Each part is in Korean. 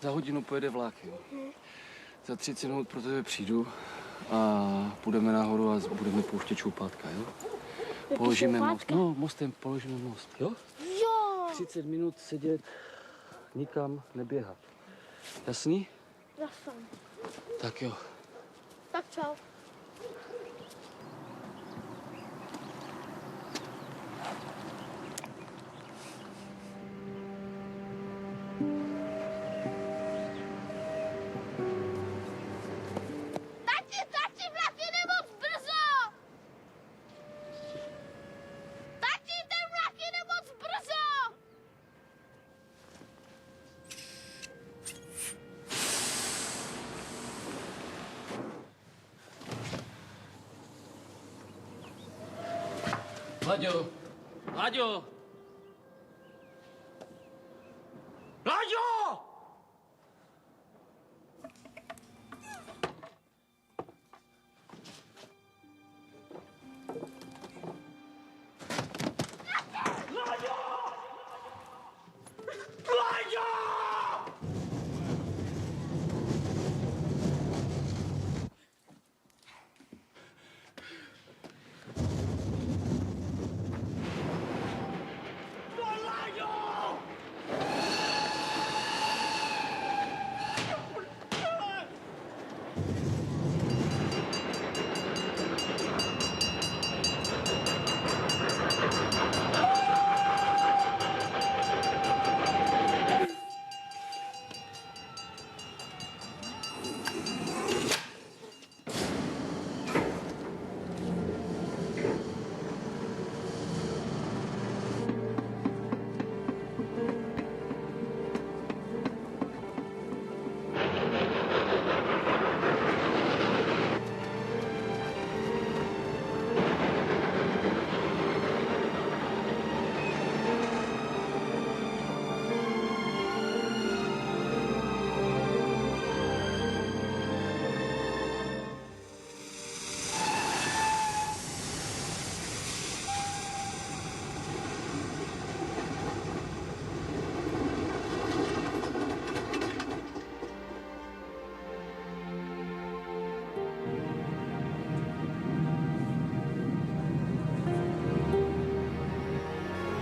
Za hodinu pojede vlak, jo. Za 30 minut pro tebe přijdu a půjdeme nahoru a budeme pouštět čoupátka, jo? Položíme most. No, mostem položíme most, jo? Jo. 30 minut sedět, nikam neběhat. Jasný? Jasný. Tak jo. Tak čau. Tati, vlak jde moc brzo! Tati, ten vlak jde moc brzo! Láďo! Láďo! Láďo!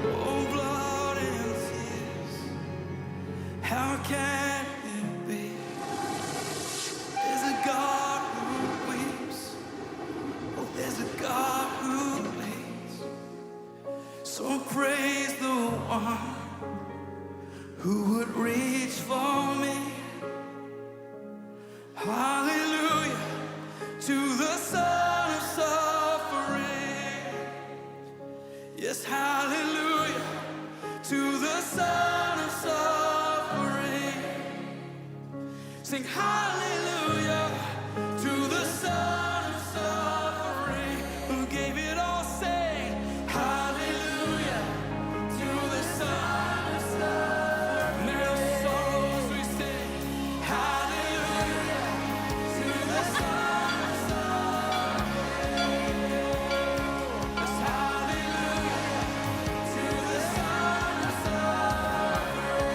Oh, blood and tears, how can it be? There's a God who weeps, oh, there's a God who bleeds. So praise the one who would reach for me. Hallelujah to the Son of suffering. Yes, hallelujah to the Son of suffering. Sing hallelujah to the Son of suffering, who gave it all. Say hallelujah to the Son of suffering. Now souls we sing hallelujah to the Son of suffering. Yes, hallelujah to the Son of suffering.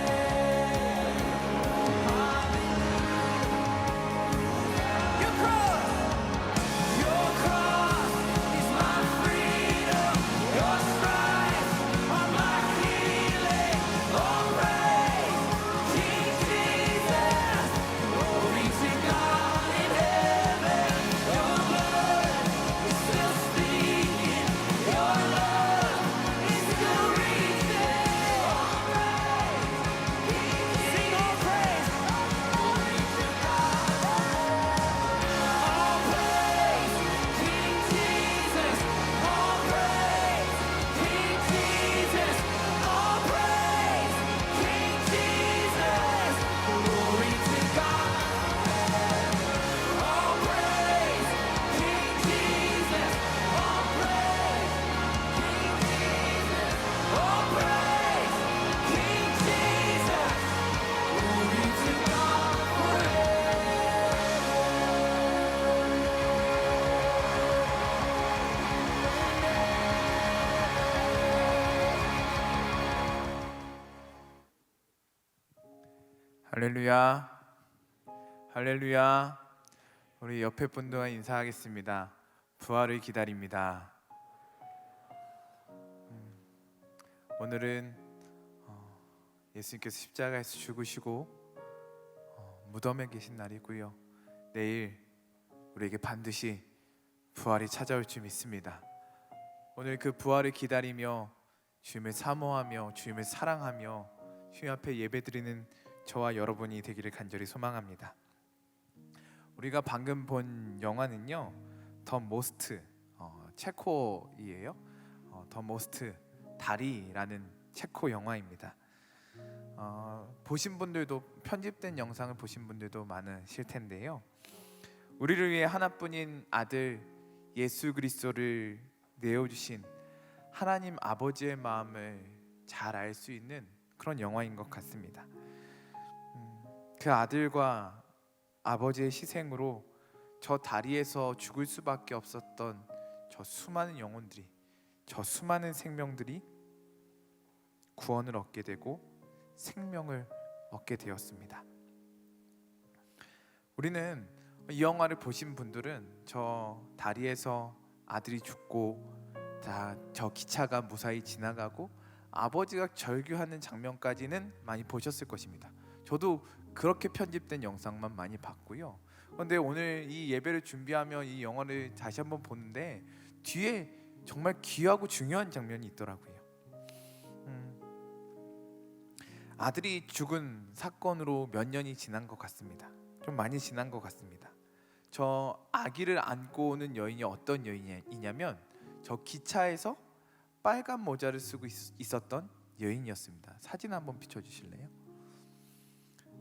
할렐루야, 할렐루야. 우리 옆에 분들과 인사하겠습니다. 부활을 기다립니다. 오늘은 예수님께서 십자가에서 죽으시고 무덤에 계신 날이고요. 내일 우리에게 반드시 부활이 찾아올 줄 믿습니다. 오늘 그 부활을 기다리며 주님을 사모하며 주님을 사랑하며 주님 앞에 예배드리는 저와 여러분이 되기를 간절히 소망합니다. 우리가 방금 본 영화는요, 더 모스트, 체코이에요. 더 모스트, 다리라는 체코 영화입니다. 보신 분들도, 편집된 영상을 보신 분들도 많으실 텐데요, 우리를 위해 하나뿐인 아들 예수 그리스도를 내어주신 하나님 아버지의 마음을 잘 알 수 있는 그런 영화인 것 같습니다. 그 아들과 아버지의 희생으로 저 다리에서 죽을 수밖에 없었던 저 수많은 영혼들이, 저 수많은 생명들이 구원을 얻게 되고 생명을 얻게 되었습니다. 우리는 이 영화를 보신 분들은 저 다리에서 아들이 죽고 저 기차가 무사히 지나가고 아버지가 절규하는 장면까지는 많이 보셨을 것입니다. 저도 그렇게 편집된 영상만 많이 봤고요. 그런데 오늘 이 예배를 준비하며 이 영화를 다시 한번 보는데 뒤에 정말 귀하고 중요한 장면이 있더라고요. 아들이 죽은 사건으로 몇 년이 지난 것 같습니다. 좀 많이 지난 것 같습니다. 저 아기를 안고 오는 여인이 어떤 여인이냐면 저 기차에서 빨간 모자를 쓰고 있었던 여인이었습니다. 사진 한번 비춰주실래요?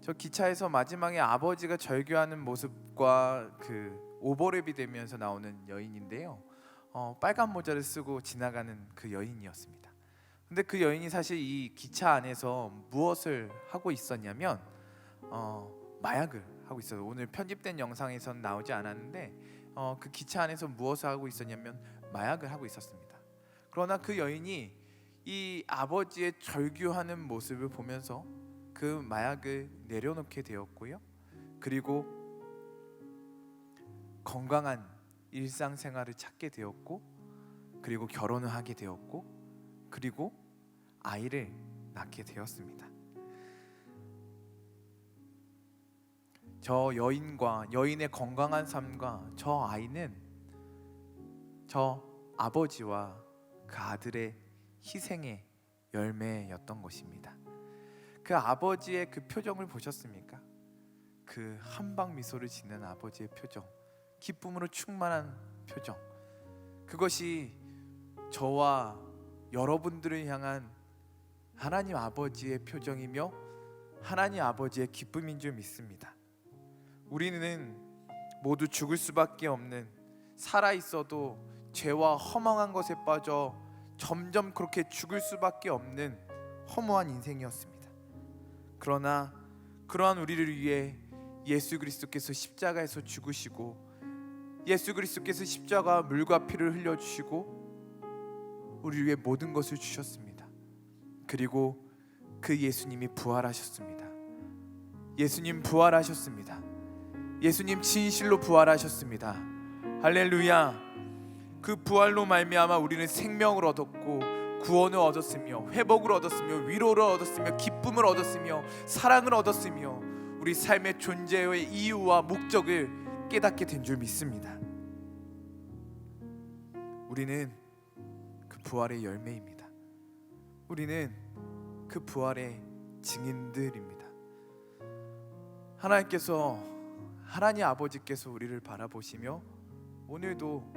저 기차에서 마지막에 아버지가 절규하는 모습과 그 오버랩이 되면서 나오는 여인인데요, 빨간 모자를 쓰고 지나가는 그 여인이었습니다. 근데 그 여인이 사실 이 기차 안에서 무엇을 하고 있었냐면 마약을 하고 있어요. 오늘 편집된 영상에서는 나오지 않았는데 그 기차 안에서 무엇을 하고 있었냐면 마약을 하고 있었습니다. 그러나 그 여인이 이 아버지의 절규하는 모습을 보면서 그 마약을 내려놓게 되었고요. 그리고 건강한 일상생활을 찾게 되었고, 그리고 결혼을 하게 되었고, 그리고 아이를 낳게 되었습니다. 저 여인과 여인의 건강한 삶과 저 아이는 저 아버지와 그 아들의 희생의 열매였던 것입니다. 그 아버지의 그 표정을 보셨습니까? 그 한방 미소를 짓는 아버지의 표정, 기쁨으로 충만한 표정, 그것이 저와 여러분들을 향한 하나님 아버지의 표정이며 하나님 아버지의 기쁨인 줄 믿습니다. 우리는 모두 죽을 수밖에 없는, 살아 있어도 죄와 허망한 것에 빠져 점점 그렇게 죽을 수밖에 없는 허무한 인생이었습니다. 그러나 그러한 우리를 위해 예수 그리스도께서 십자가에서 죽으시고, 예수 그리스도께서 십자가 물과 피를 흘려주시고 우리를 위해 모든 것을 주셨습니다. 그리고 그 예수님이 부활하셨습니다. 예수님 부활하셨습니다. 예수님 진실로 부활하셨습니다. 할렐루야. 그 부활로 말미암아 우리는 생명을 얻었고 구원을 얻었으며 회복을 얻었으며 위로를 얻었으며 기쁨을 얻었으며 사랑을 얻었으며 우리 삶의 존재의 이유와 목적을 깨닫게 된 줄 믿습니다. 우리는 그 부활의 열매입니다. 우리는 그 부활의 증인들입니다. 하나님 아버지께서 우리를 바라보시며 오늘도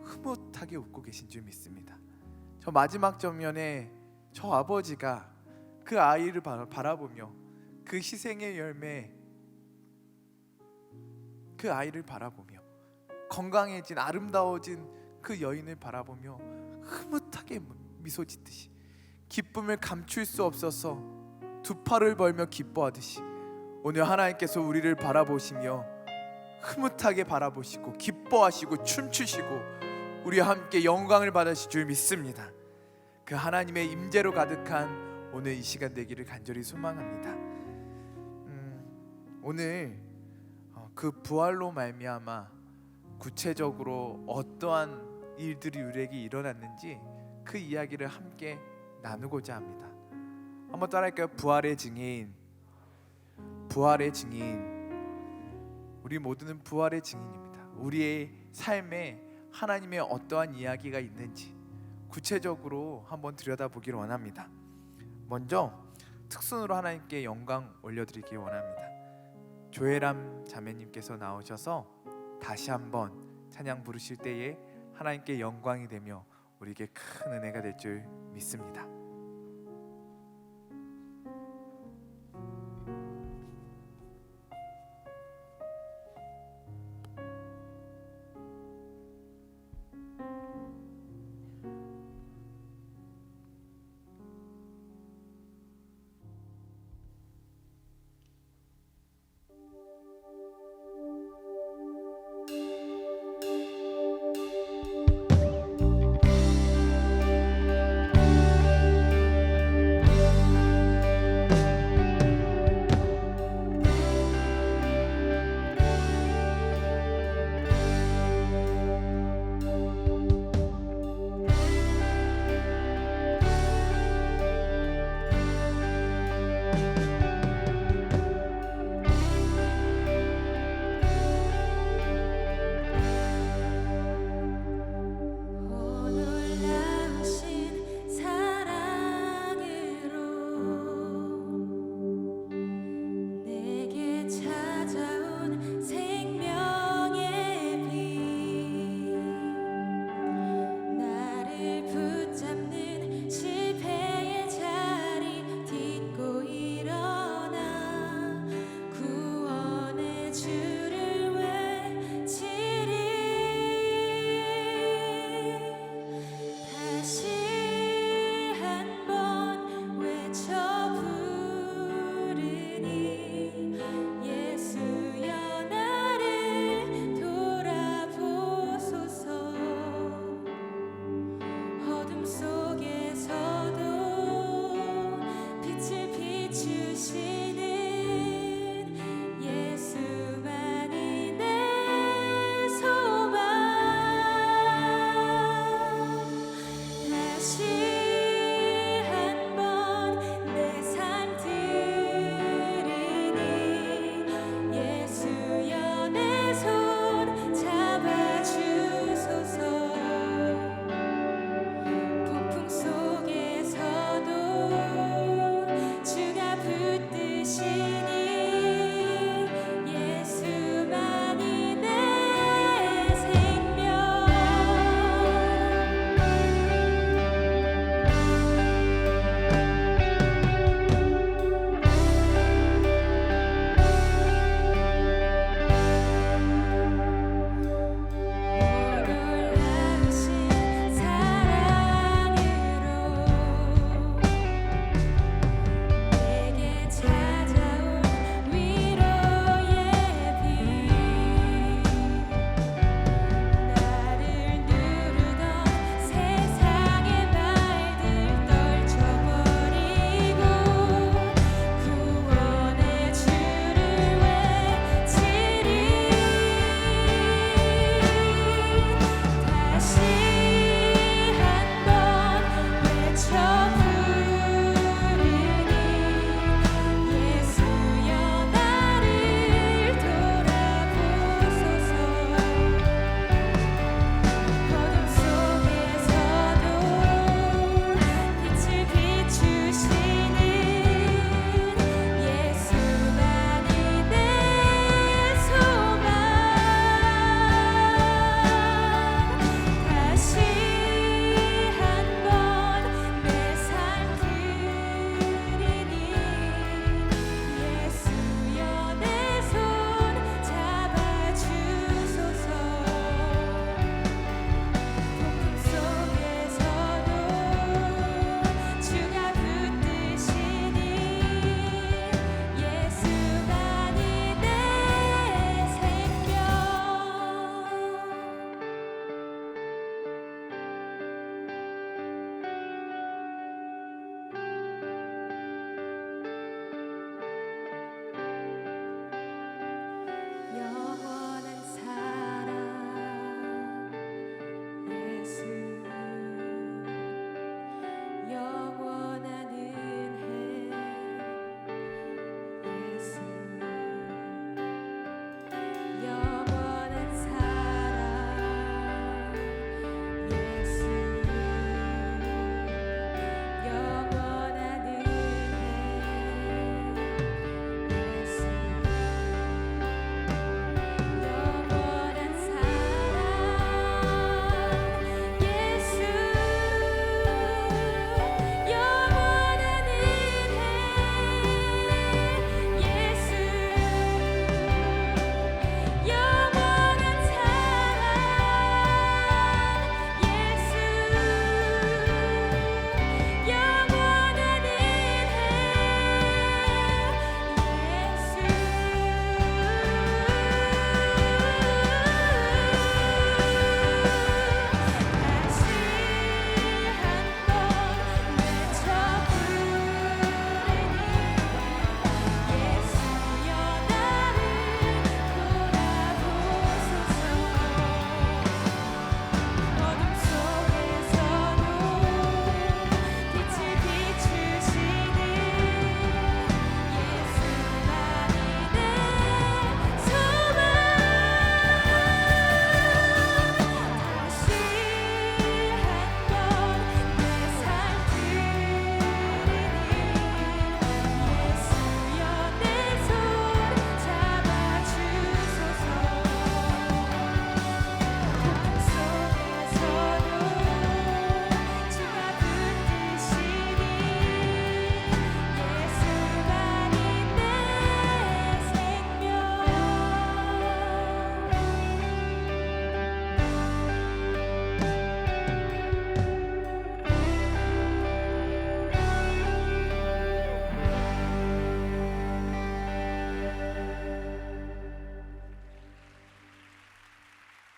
흐뭇하게 웃고 계신 줄 믿습니다. 저 마지막 장면에 저 아버지가 그 아이를 바라보며 그 희생의 열매, 그 아이를 바라보며 건강해진 아름다워진 그 여인을 바라보며 흐뭇하게 미소 짓듯이 기쁨을 감출 수 없어서 두 팔을 벌며 기뻐하듯이 오늘 하나님께서 우리를 바라보시며 흐뭇하게 바라보시고 기뻐하시고 춤추시고 우리와 함께 영광을 받으실 줄 믿습니다. 그 하나님의 임재로 가득한 오늘 이 시간 되기를 간절히 소망합니다. 오늘 그 부활로 말미암아 구체적으로 어떠한 일들이 우리에게 일어났는지 그 이야기를 함께 나누고자 합니다. 한번 따라할까요? 부활의 증인, 부활의 증인. 우리 모두는 부활의 증인입니다. 우리의 삶에 하나님의 어떠한 이야기가 있는지 구체적으로 한번 들여다보기를 원합니다. 먼저 특순으로 하나님께 영광 올려드리기 원합니다. 조혜람 자매님께서 나오셔서 다시 한번 찬양 부르실 때에 하나님께 영광이 되며 우리에게 큰 은혜가 될 줄 믿습니다. 주가 붙들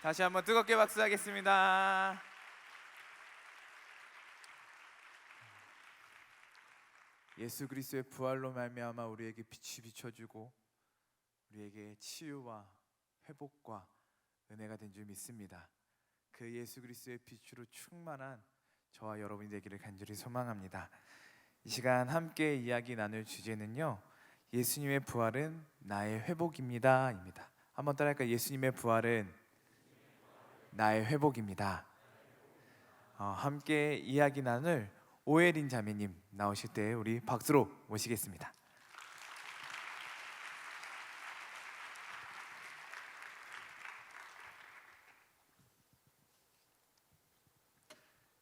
다시 한번 뜨겁게 박수하겠습니다. 예수 그리스도의 부활로 말미암아 우리에게 빛이 비춰주고 우리에게 치유와 회복과 은혜가 된 줄 믿습니다. 그 예수 그리스도의 빛으로 충만한 저와 여러분이 되기를 간절히 소망합니다. 이 시간 함께 이야기 나눌 주제는요, 예수님의 부활은 나의 회복입니다입니다. 한번 따라할까요? 예수님의 부활은 나의 회복입니다. 함께 이야기 나눌 오혜린 자매님 나오실 때 우리 박수로 모시겠습니다.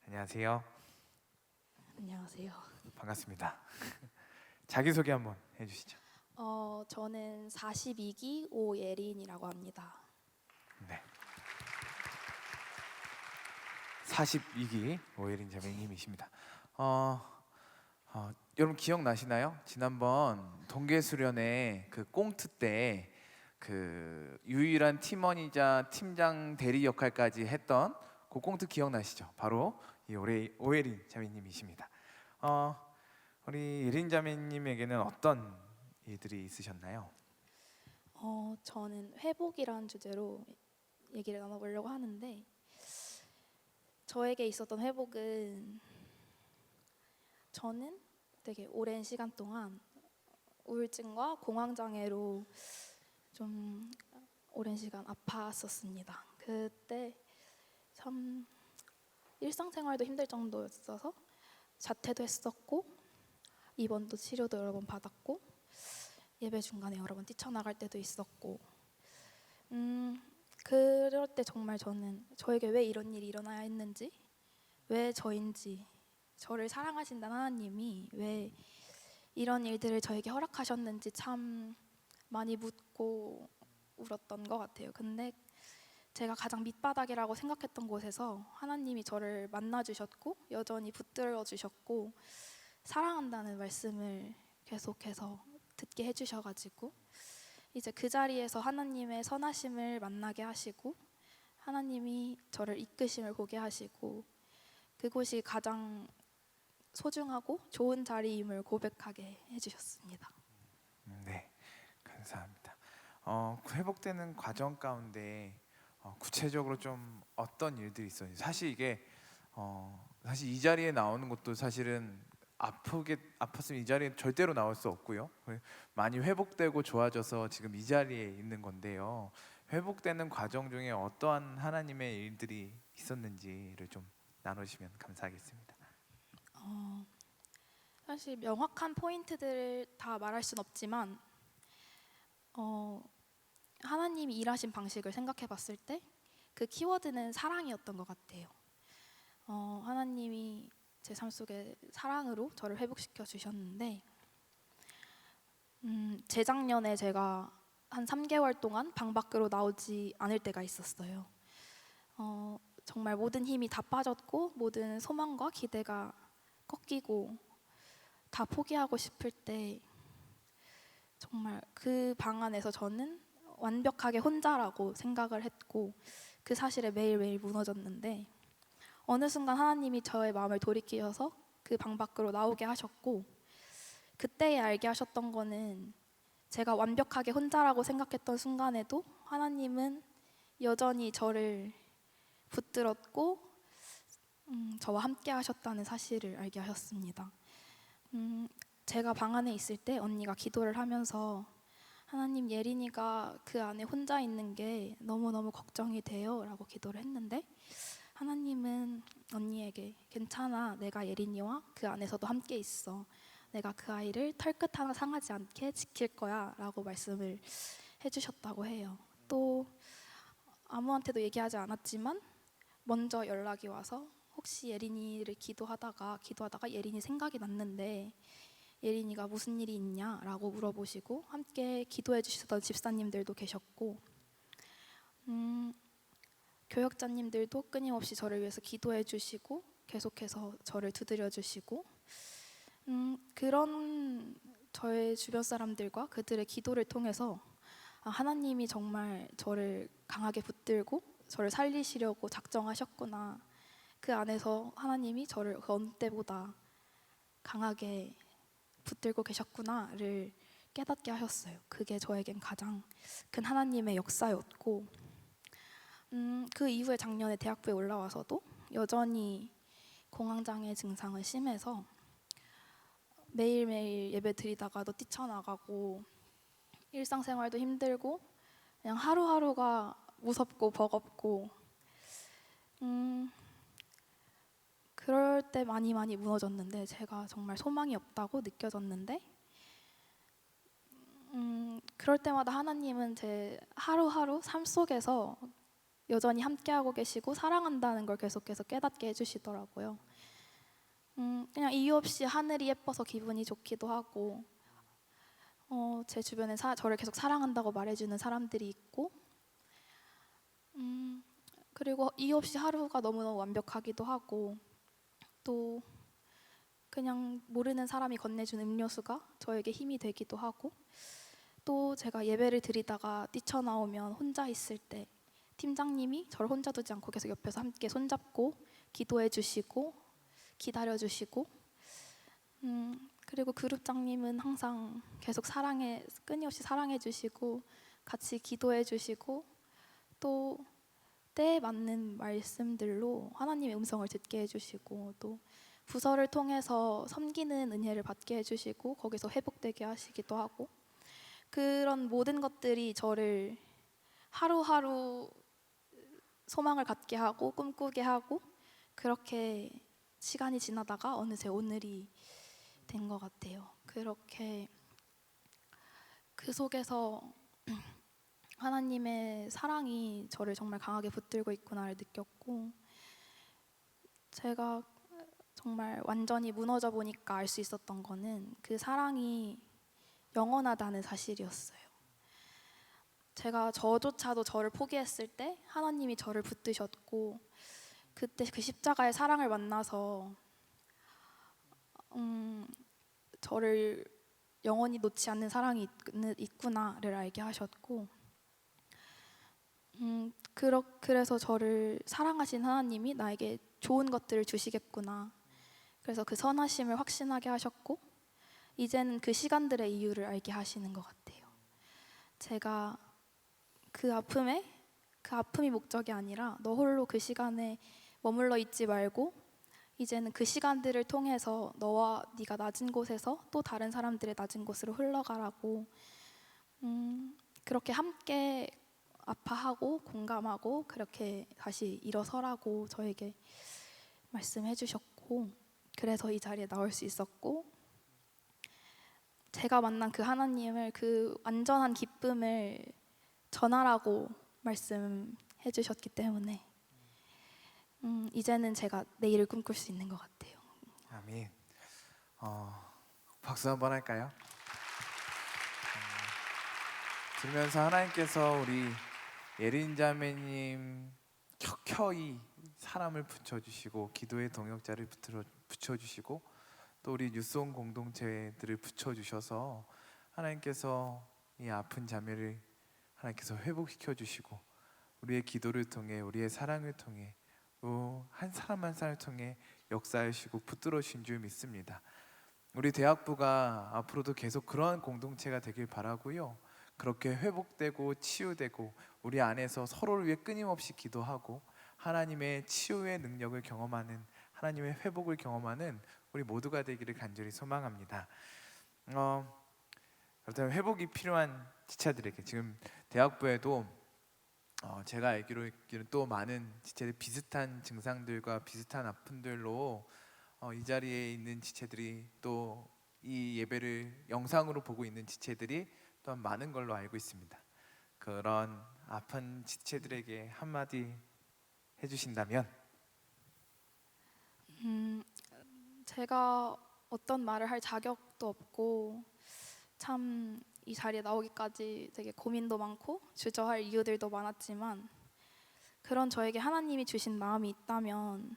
안녕하세요. 안녕하세요. 반갑습니다. 자기소개 한번 해주시죠. 저는 42기 오예린이라고 합니다. 네. 42기 오혜린 자매님이십니다. 여러분 기억나시나요? 지난번 동계수련회 그 꽁트 때 그 유일한 팀원이자 팀장 대리 역할까지 했던 그 꽁트 기억나시죠? 바로 이 오혜린 자매님이십니다. 우리 예린 자매님에게는 어떤 일들이 있으셨나요? 저는 회복이라는 주제로 얘기를 나눠보려고 하는데, 저에게 있었던 회복은, 저는 되게 오랜 시간 동안 우울증과 공황장애로 좀 오랜 시간 아팠었습니다. 그때 참 일상생활도 힘들 정도였어서 자퇴도 했었고 입원도 치료도 여러 번 받았고 예배 중간에 여러 번 뛰쳐나갈 때도 있었고, 그럴 때 정말 저는 저에게 왜 이런 일이 일어나야 했는지, 왜 저인지, 저를 사랑하신다는 하나님이 왜 이런 일들을 저에게 허락하셨는지 참 많이 묻고 울었던 것 같아요. 근데 제가 가장 밑바닥이라고 생각했던 곳에서 하나님이 저를 만나주셨고 여전히 붙들어 주셨고 사랑한다는 말씀을 계속해서 듣게 해주셔가지고 이제 그 자리에서 하나님의 선하심을 만나게 하시고 하나님이 저를 이끄심을 보게 하시고 그곳이 가장 소중하고 좋은 자리임을 고백하게 해주셨습니다. 네, 감사합니다. 회복되는 과정 가운데 구체적으로 좀 어떤 일들이 있었는지, 사실 이게 사실 이 자리에 나오는 것도 사실은 아팠으면 이 자리에 절대로 나올 수 없고요. 많이 회복되고 좋아져서 지금 이 자리에 있는 건데요. 회복되는 과정 중에 어떠한 하나님의 일들이 있었는지를 좀 나누시면 감사하겠습니다. 사실 명확한 포인트들을 다 말할 순 없지만 하나님이 일하신 방식을 생각해 봤을 때 그 키워드는 사랑이었던 것 같아요. 하나님이 제 삶 속에 사랑으로 저를 회복시켜 주셨는데, 재작년에 제가 한 3개월 동안 방 밖으로 나오지 않을 때가 있었어요. 정말 모든 힘이 다 빠졌고 모든 소망과 기대가 꺾이고 다 포기하고 싶을 때 정말 그 방 안에서 저는 완벽하게 혼자라고 생각을 했고 그 사실에 매일매일 무너졌는데, 어느 순간 하나님이 저의 마음을 돌이키셔서 그 방 밖으로 나오게 하셨고, 그때에 알게 하셨던 거는 제가 완벽하게 혼자라고 생각했던 순간에도 하나님은 여전히 저를 붙들었고 저와 함께 하셨다는 사실을 알게 하셨습니다. 제가 방 안에 있을 때 언니가 기도를 하면서 하나님, 예린이가 그 안에 혼자 있는 게 너무너무 걱정이 돼요 라고 기도를 했는데, 하나님은 언니에게 괜찮아, 내가 예린이와 그 안에서도 함께 있어, 내가 그 아이를 털끝 하나 상하지 않게 지킬 거야 라고 말씀을 해주셨다고 해요. 또 아무한테도 얘기하지 않았지만 먼저 연락이 와서 혹시 예린이를 기도하다가 예린이 생각이 났는데 예린이가 무슨 일이 있냐 라고 물어보시고 함께 기도해 주시던 집사님들도 계셨고, 교역자님들도 끊임없이 저를 위해서 기도해 주시고 계속해서 저를 두드려 주시고, 그런 저의 주변 사람들과 그들의 기도를 통해서 하나님이 정말 저를 강하게 붙들고 저를 살리시려고 작정하셨구나. 그 안에서 하나님이 저를 그 어느 때보다 강하게 붙들고 계셨구나를 깨닫게 하셨어요. 그게 저에겐 가장 큰 하나님의 역사였고, 그 이후에 작년에 대학부에 올라와서도 여전히 공황장애 증상은 심해서 매일매일 예배 드리다가도 뛰쳐나가고 일상생활도 힘들고 그냥 하루하루가 무섭고 버겁고 그럴 때 많이 무너졌는데, 제가 정말 소망이 없다고 느껴졌는데, 그럴 때마다 하나님은 제 하루하루 삶 속에서 여전히 함께하고 계시고 사랑한다는 걸 계속해서 깨닫게 해주시더라고요. 그냥 이유 없이 하늘이 예뻐서 기분이 좋기도 하고, 제 주변에 저를 계속 사랑한다고 말해주는 사람들이 있고, 그리고 이유 없이 하루가 너무너무 완벽하기도 하고, 또 그냥 모르는 사람이 건네준 음료수가 저에게 힘이 되기도 하고, 또 제가 예배를 드리다가 뛰쳐나오면 혼자 있을 때 팀장님이 저를 혼자 두지 않고 계속 옆에서 함께 손잡고 기도해 주시고 기다려 주시고, 그리고 그룹장님은 항상 계속 끊임없이 사랑해 주시고 같이 기도해 주시고, 또 때에 맞는 말씀들로 하나님의 음성을 듣게 해주시고, 또 부서를 통해서 섬기는 은혜를 받게 해주시고 거기서 회복되게 하시기도 하고, 그런 모든 것들이 저를 하루하루 소망을 갖게 하고 꿈꾸게 하고, 그렇게 시간이 지나다가 어느새 오늘이 된 것 같아요. 그렇게 그 속에서 하나님의 사랑이 저를 정말 강하게 붙들고 있구나를 느꼈고, 제가 정말 완전히 무너져 보니까 알 수 있었던 거는 그 사랑이 영원하다는 사실이었어요. 제가 저조차도 저를 포기했을 때 하나님이 저를 붙드셨고, 그때 그 십자가의 사랑을 만나서 저를 영원히 놓지 않는 사랑이 있구나를 알게 하셨고, 그래서 저를 사랑하신 하나님이 나에게 좋은 것들을 주시겠구나, 그래서 그 선하심을 확신하게 하셨고, 이제는 그 시간들의 이유를 알게 하시는 것 같아요. 제가 그 아픔이 목적이 아니라 너 홀로 그 시간에 머물러 있지 말고 이제는 그 시간들을 통해서 너와 네가 낮은 곳에서 또 다른 사람들의 낮은 곳으로 흘러가라고, 그렇게 함께 아파하고 공감하고 그렇게 다시 일어서라고 저에게 말씀해 주셨고, 그래서 이 자리에 나올 수 있었고, 제가 만난 그 하나님을, 그 완전한 기쁨을 전하라고 말씀해 주셨기 때문에 이제는 제가 내일을 꿈꿀 수 있는 것 같아요. 아멘. 박수 한번 할까요? 들으면서 하나님께서 우리 예린 자매님 켜켜이 사람을 붙여주시고 기도의 동역자를 붙여주시고 또 우리 뉴스온 공동체들을 붙여주셔서 하나님께서 이 아픈 자매를 하나님께서 회복시켜 주시고, 우리의 기도를 통해 우리의 사랑을 통해 한 사람 한 사람을 통해 역사하시고 붙들어 주신 줄 믿습니다. 우리 대학부가 앞으로도 계속 그러한 공동체가 되길 바라고요. 그렇게 회복되고 치유되고 우리 안에서 서로를 위해 끊임없이 기도하고 하나님의 치유의 능력을 경험하는, 하나님의 회복을 경험하는 우리 모두가 되기를 간절히 소망합니다. 그렇다면 회복이 필요한 지체들에게 지금 대학부에도 제가 알기로는 또 많은 지체들 비슷한 증상들과 비슷한 아픔들로 이 자리에 있는 지체들이 또 이 예배를 영상으로 보고 있는 지체들이 또한 많은 걸로 알고 있습니다. 그런 아픈 지체들에게 한마디 해주신다면? 제가 어떤 말을 할 자격도 없고 참 이 자리에 나오기까지 되게 고민도 많고 주저할 이유들도 많았지만, 그런 저에게 하나님이 주신 마음이 있다면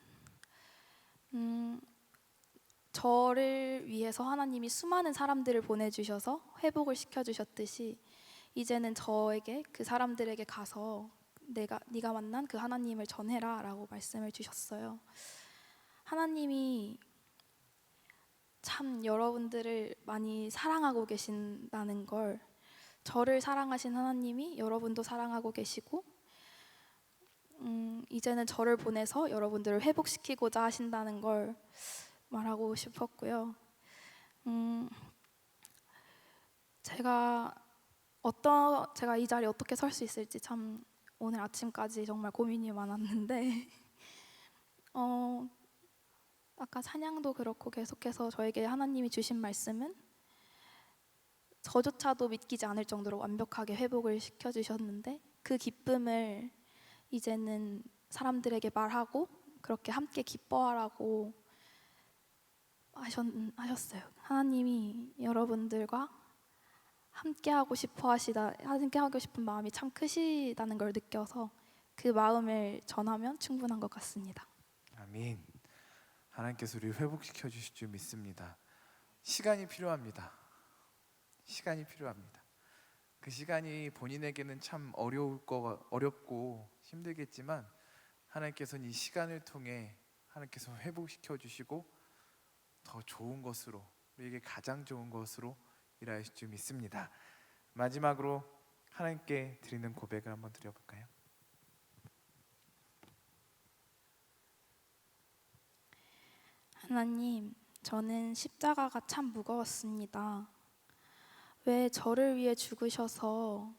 저를 위해서 하나님이 수많은 사람들을 보내주셔서 회복을 시켜주셨듯이 이제는 저에게 그 사람들에게 가서 네가 만난 그 하나님을 전해라라고 말씀을 주셨어요. 하나님이 참 여러분들을 많이 사랑하고 계신다는 걸, 저를 사랑하신 하나님이 여러분도 사랑하고 계시고 이제는 저를 보내서 여러분들을 회복시키고자 하신다는 걸 말하고 싶었고요. 제가 이 자리에 어떻게 설 수 있을지 참 오늘 아침까지 정말 고민이 많았는데 아까 찬양도 그렇고 계속해서 저에게 하나님이 주신 말씀은 저조차도 믿기지 않을 정도로 완벽하게 회복을 시켜주셨는데, 그 기쁨을 이제는 사람들에게 말하고 그렇게 함께 기뻐하라고 하셨어요. 하나님이 여러분들과 함께하고 싶은 마음이 참 크시다는 걸 느껴서 그 마음을 전하면 충분한 것 같습니다. 아멘. 하나님께서 우리 회복시켜 주실 줄 믿습니다. 시간이 필요합니다. 시간이 필요합니다. 그 시간이 본인에게는 참 어렵고 힘들겠지만 하나님께서는 이 시간을 통해 하나님께서 회복시켜 주시고 더 좋은 것으로, 우리에게 가장 좋은 것으로 일하실 줄 믿습니다. 마지막으로 하나님께 드리는 고백을 한번 드려볼까요? 하나님, 저는 십자가가 참 무거웠습니다. 왜 저를 위해 죽으셔서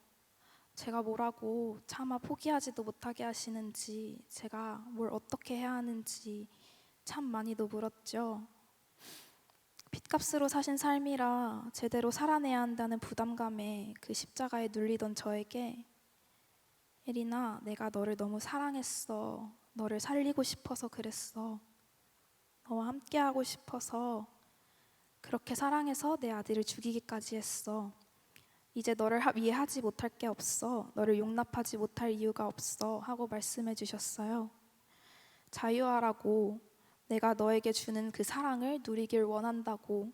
제가 뭐라고 차마 포기하지도 못하게 하시는지, 제가 뭘 어떻게 해야 하는지 참 많이도 물었죠. 핏값으로 사신 삶이라 제대로 살아내야 한다는 부담감에 그 십자가에 눌리던 저에게, 예린아, 내가 너를 너무 사랑했어. 너를 살리고 싶어서 그랬어. 너와 함께하고 싶어서 그렇게 사랑해서 내 아들을 죽이기까지 했어. 이제 너를 위해 하지 못할 게 없어. 너를 용납하지 못할 이유가 없어 하고 말씀해 주셨어요. 자유하라고, 내가 너에게 주는 그 사랑을 누리길 원한다고,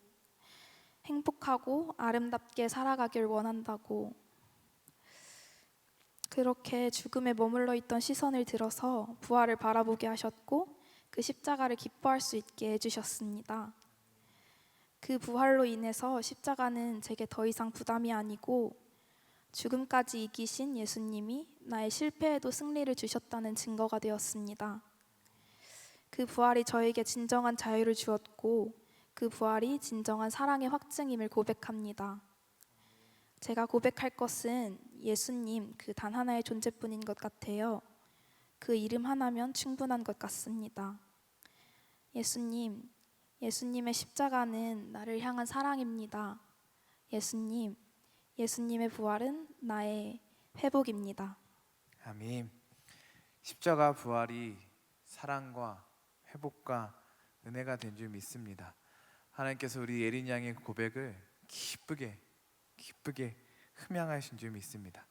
행복하고 아름답게 살아가길 원한다고, 그렇게 죽음에 머물러 있던 시선을 들어서 부활을 바라보게 하셨고 그 십자가를 기뻐할 수 있게 해주셨습니다. 그 부활로 인해서 십자가는 제게 더 이상 부담이 아니고 죽음까지 이기신 예수님이 나의 실패에도 승리를 주셨다는 증거가 되었습니다. 그 부활이 저에게 진정한 자유를 주었고 그 부활이 진정한 사랑의 확증임을 고백합니다. 제가 고백할 것은 예수님 그 단 하나의 존재뿐인 것 같아요. 그 이름 하나면 충분한 것 같습니다. 예수님, 예수님의 십자가는 나를 향한 사랑입니다. 예수님, 예수님의 부활은 나의 회복입니다. 아멘. 십자가 부활이 사랑과 회복과 은혜가 된 줄 믿습니다. 하나님께서 우리 예린 양의 고백을 기쁘게 흠양하신 줄 믿습니다.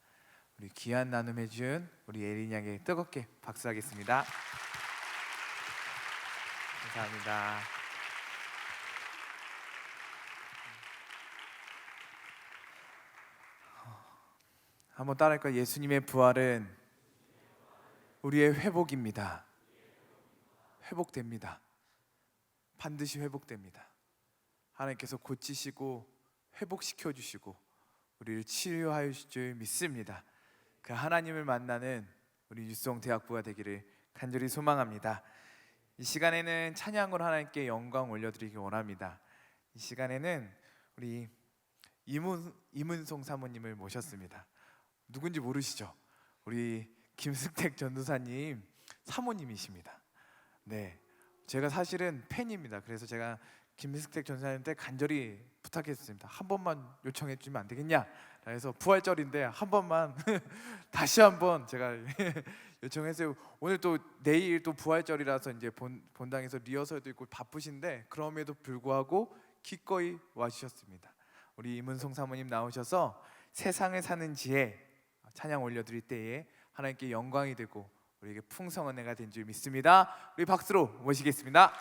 우리 귀한 나눔해 준 우리 예린 양에게 뜨겁게 박수하겠습니다. 감사합니다. 한번 따라할까요? 예수님의 부활은 우리의 회복입니다. 회복됩니다. 반드시 회복됩니다. 하나님께서 고치시고 회복시켜 주시고 우리를 치료하여 주실 줄 믿습니다. 그 하나님을 만나는 우리 유송 대학부가 되기를 간절히 소망합니다. 이 시간에는 찬양으로 하나님께 영광 올려드리기 원합니다. 이 시간에는 우리 이문송 사모님을 모셨습니다. 누군지 모르시죠? 우리 김승택 전도사님 사모님이십니다. 네, 제가 사실은 팬입니다. 그래서 제가 김승택 전도사님한테 간절히 부탁했습니다. 한 번만 요청해 주면 안 되겠냐? 그래서 부활절인데 한 번만 다시 한번 제가 요청했어요. 오늘 또 내일 또 부활절이라서 이제 본당에서 리허설도 있고 바쁘신데 그럼에도 불구하고 기꺼이 와주셨습니다. 우리 이문송 사모님 나오셔서 세상을 사는 지혜 찬양 올려드릴 때에 하나님께 영광이 되고 우리에게 풍성한 은혜가 된 줄 믿습니다. 우리 박수로 모시겠습니다.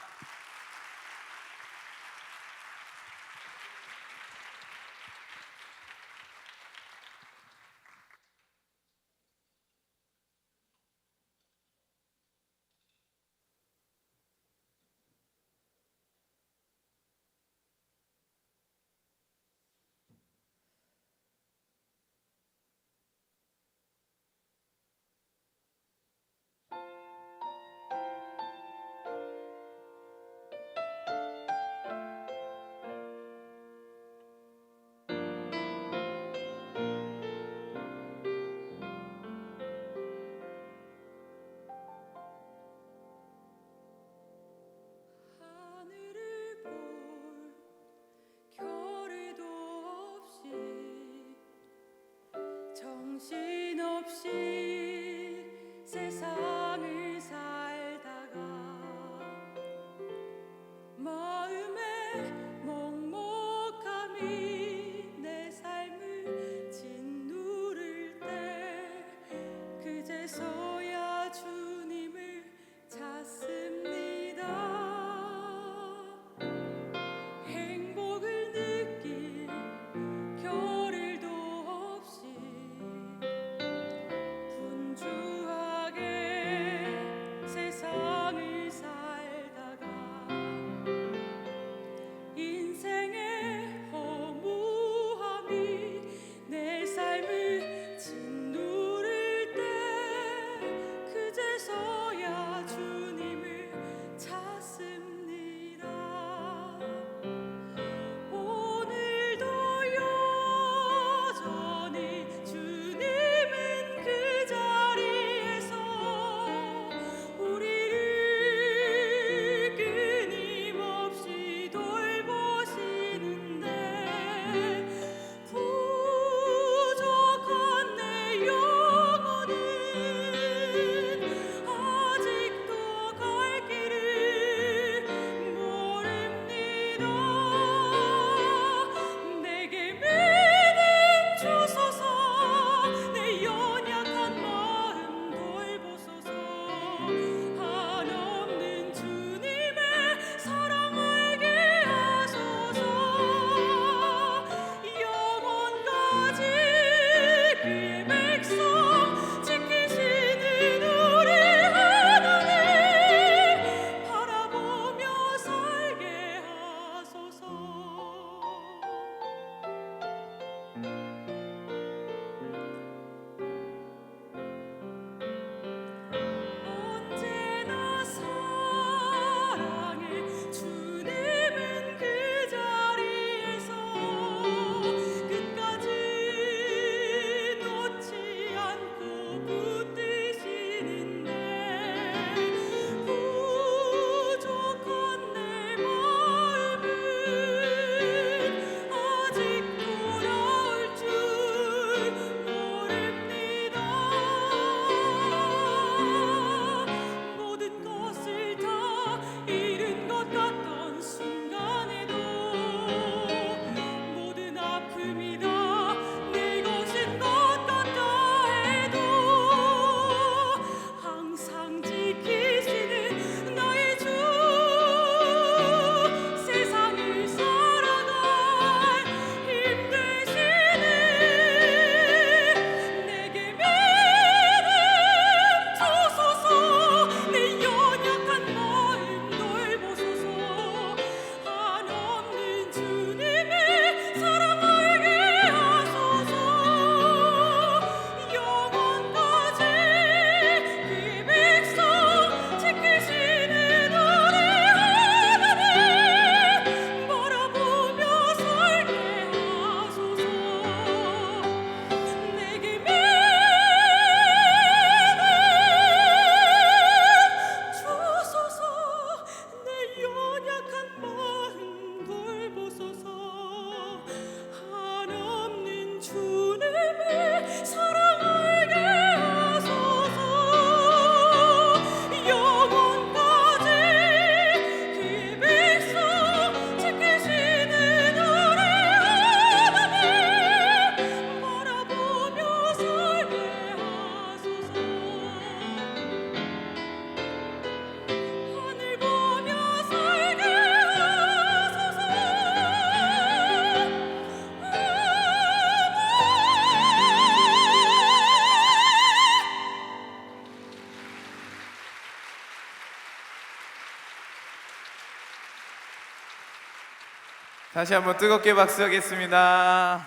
다시 한번 뜨겁게 박수하겠습니다.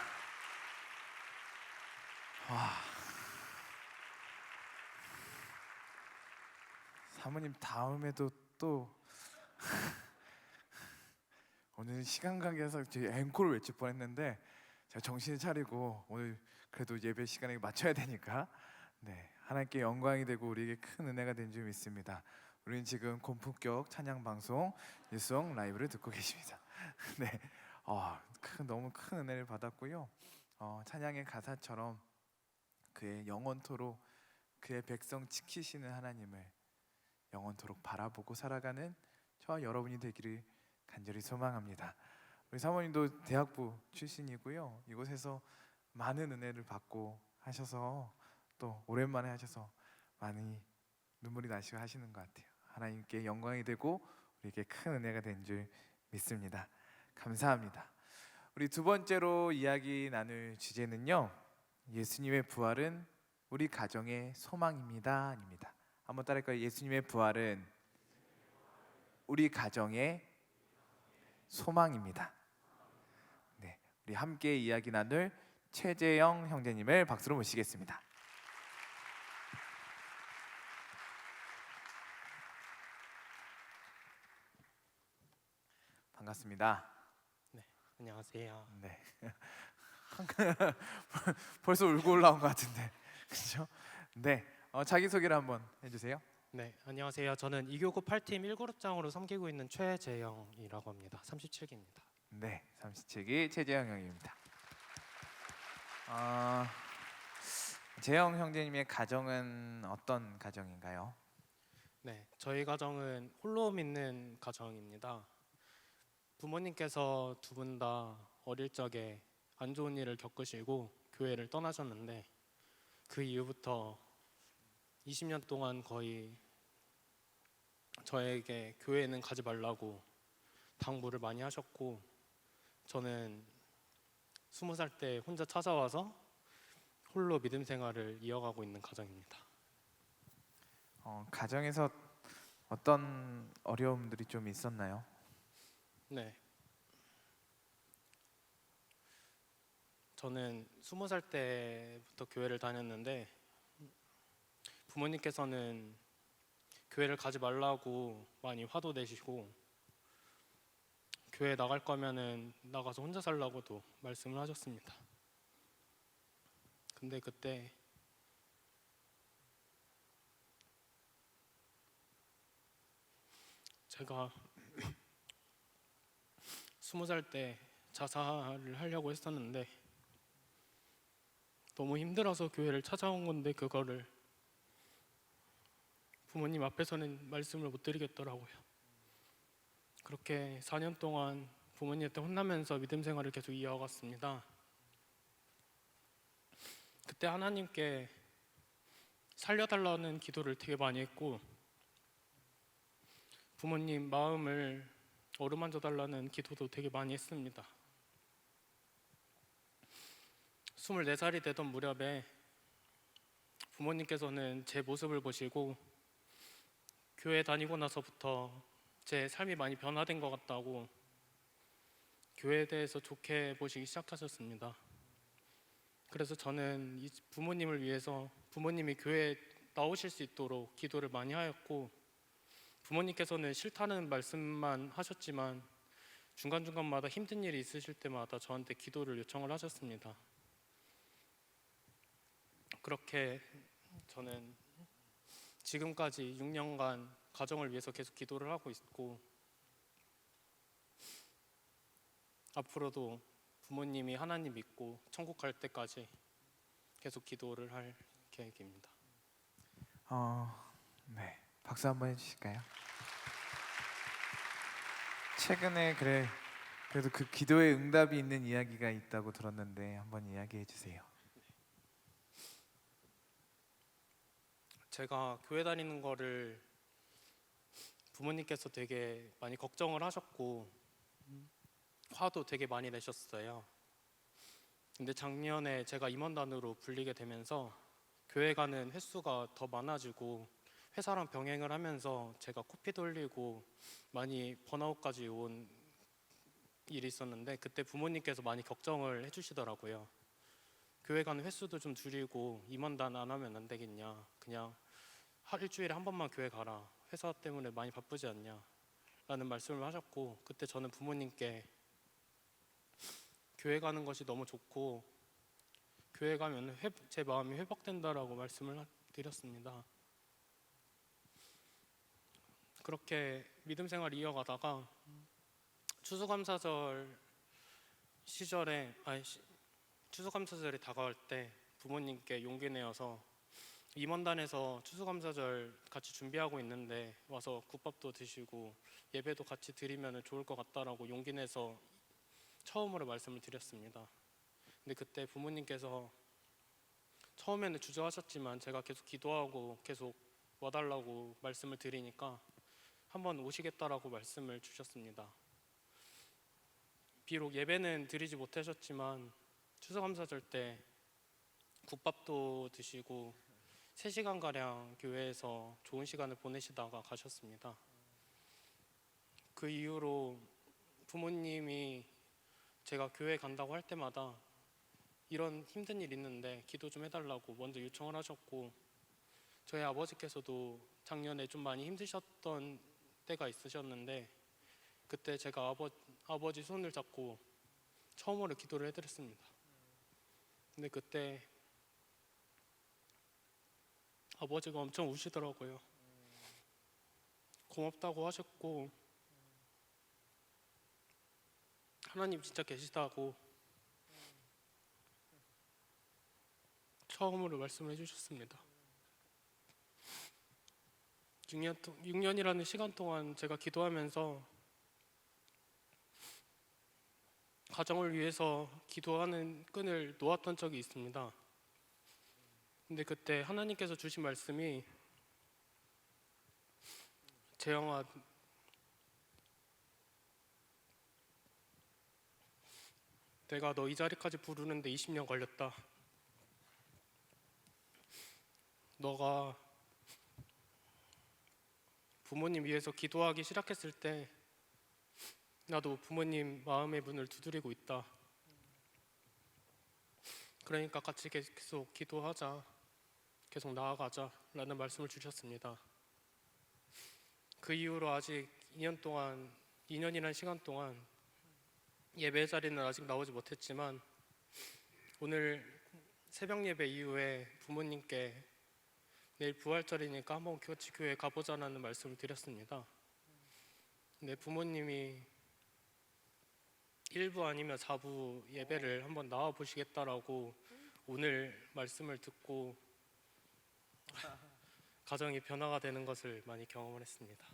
사모님 다음에도 또 오늘 시간 관계에서 앵콜을 외칠 뻔했는데 제가 정신을 차리고 오늘 그래도 예배 시간에 맞춰야 되니까 네, 하나님께 영광이 되고 우리에게 큰 은혜가 된 줄 믿습니다. 우리는 지금 고품격 찬양 방송 뉴스송 라이브를 듣고 계십니다. 네, 너무 큰 은혜를 받았고요. 찬양의 가사처럼 그의 영원토록 그의 백성 지키시는 하나님을 영원토록 바라보고 살아가는 저와 여러분이 되기를 간절히 소망합니다. 우리 사모님도 대학부 출신이고요. 이곳에서 많은 은혜를 받고 하셔서 또 오랜만에 하셔서 많이 눈물이 나시고 하시는 것 같아요. 하나님께 영광이 되고 우리에게 큰 은혜가 된 줄 믿습니다. 감사합니다. 우리 두 번째로 이야기 나눌 주제는요, 예수님의 부활은 우리 가정의 소망입니다 입니다. 한번 따라할까요? 예수님의 부활은 우리 가정의 소망입니다. 네, 우리 함께 이야기 나눌 최재영 형제님을 박수로 모시겠습니다. 반갑습니다. 네, 안녕하세요. 네, 벌써 울고 올라온 것 같은데, 그렇죠? 네, 자기 소개를 한번 해주세요. 네, 안녕하세요. 저는 이교구 8팀 1그룹장으로 섬기고 있는 최재영이라고 합니다. 37기입니다. 네, 37기 최재영 형입니다. 재영 형제님의 가정은 어떤 가정인가요? 네, 저희 가정은 홀로 믿는 가정입니다. 부모님께서 두 분 다 어릴 적에 안 좋은 일을 겪으시고 교회를 떠나셨는데 그 이후부터 20년 동안 거의 저에게 교회에는 가지 말라고 당부를 많이 하셨고, 저는 20살 때 혼자 찾아와서 홀로 믿음 생활을 이어가고 있는 가정입니다. 가정에서 어떤 어려움들이 좀 있었나요? 네, 저는 20살 때부터 교회를 다녔는데 부모님께서는 교회를 가지 말라고 많이 화도 내시고 교회 나갈 거면은 나가서 혼자 살라고도 말씀을 하셨습니다. 근데 그때 제가 20살 때 자살을 하려고 했었는데 너무 힘들어서 교회를 찾아온 건데 그거를 부모님 앞에서는 말씀을 못 드리겠더라고요. 그렇게 4년 동안 부모님한테 혼나면서 믿음 생활을 계속 이어갔습니다. 그때 하나님께 살려달라는 기도를 되게 많이 했고 부모님 마음을 어루만져 달라는 기도도 되게 많이 했습니다. 24살이 되던 무렵에 부모님께서는 제 모습을 보시고 교회 다니고 나서부터 제 삶이 많이 변화된 것 같다고 교회에 대해서 좋게 보시기 시작하셨습니다. 그래서 저는 이 부모님을 위해서 부모님이 교회에 나오실 수 있도록 기도를 많이 하였고, 부모님께서는 싫다는 말씀만 하셨지만 중간중간마다 힘든 일이 있으실 때마다 저한테 기도를 요청을 하셨습니다. 그렇게 저는 지금까지 6년간 가정을 위해서 계속 기도를 하고 있고 앞으로도 부모님이 하나님 믿고 천국 갈 때까지 계속 기도를 할 계획입니다. 네, 박수 한번 해주실까요? 최근에 그래도 그 기도에 응답이 있는 이야기가 있다고 들었는데 한번 이야기해 주세요. 제가 교회 다니는 거를 부모님께서 되게 많이 걱정을 하셨고 화도 되게 많이 내셨어요. 근데 작년에 제가 임원단으로 불리게 되면서 교회 가는 횟수가 더 많아지고 회사랑 병행을 하면서 제가 코피 돌리고 많이 번아웃까지 온 일이 있었는데 그때 부모님께서 많이 걱정을 해주시더라고요. 교회 가는 횟수도 좀 줄이고 임원단 안 하면 안 되겠냐, 그냥 일주일에 한 번만 교회 가라, 회사 때문에 많이 바쁘지 않냐 라는 말씀을 하셨고, 그때 저는 부모님께 교회 가는 것이 너무 좋고 교회 가면 제 마음이 회복된다라고 말씀을 드렸습니다. 그렇게 믿음 생활 이어가다가 추수감사절 시절에 추수감사절이 다가올 때 부모님께 용기 내어서 임원단에서 추수감사절 같이 준비하고 있는데 와서 국밥도 드시고 예배도 같이 드리면 좋을 것 같다라고 용기 내서 처음으로 말씀을 드렸습니다. 근데 그때 부모님께서 처음에는 주저하셨지만 제가 계속 기도하고 계속 와달라고 말씀을 드리니까 한번 오시겠다라고 말씀을 주셨습니다. 비록 예배는 드리지 못하셨지만 추수감사절 때 국밥도 드시고 3시간가량 교회에서 좋은 시간을 보내시다가 가셨습니다. 그 이후로 부모님이 제가 교회 간다고 할 때마다 이런 힘든 일 있는데 기도 좀 해달라고 먼저 요청을 하셨고, 저희 아버지께서도 작년에 좀 많이 힘드셨던 때가 있으셨는데 그때 제가 아버지 손을 잡고 처음으로 기도를 해드렸습니다. 근데 그때 아버지가 엄청 우시더라고요. 고맙다고 하셨고 하나님 진짜 계시다고 처음으로 말씀을 해주셨습니다. 6년이라는 시간 동안 제가 기도하면서 가정을 위해서 기도하는 끈을 놓았던 적이 있습니다. 근데 그때 하나님께서 주신 말씀이, 재영아, 내가 너 이 자리까지 부르는데 20년 걸렸다. 너가 부모님 위해서 기도하기 시작했을 때 나도 부모님 마음의 문을 두드리고 있다. 그러니까 같이 계속 기도하자, 계속 나아가자 라는 말씀을 주셨습니다. 그 이후로 아직 2년이라는 시간 동안 예배 자리는 아직 나오지 못했지만 오늘 새벽 예배 이후에 부모님께 내일 부활절이니까 한번 같이 교회 가보자라는 말씀을 드렸습니다. 근데 부모님이 1부 아니면 4부 예배를 한번 나와 보시겠다라고 오늘 말씀을 듣고 가정이 변화가 되는 것을 많이 경험을 했습니다.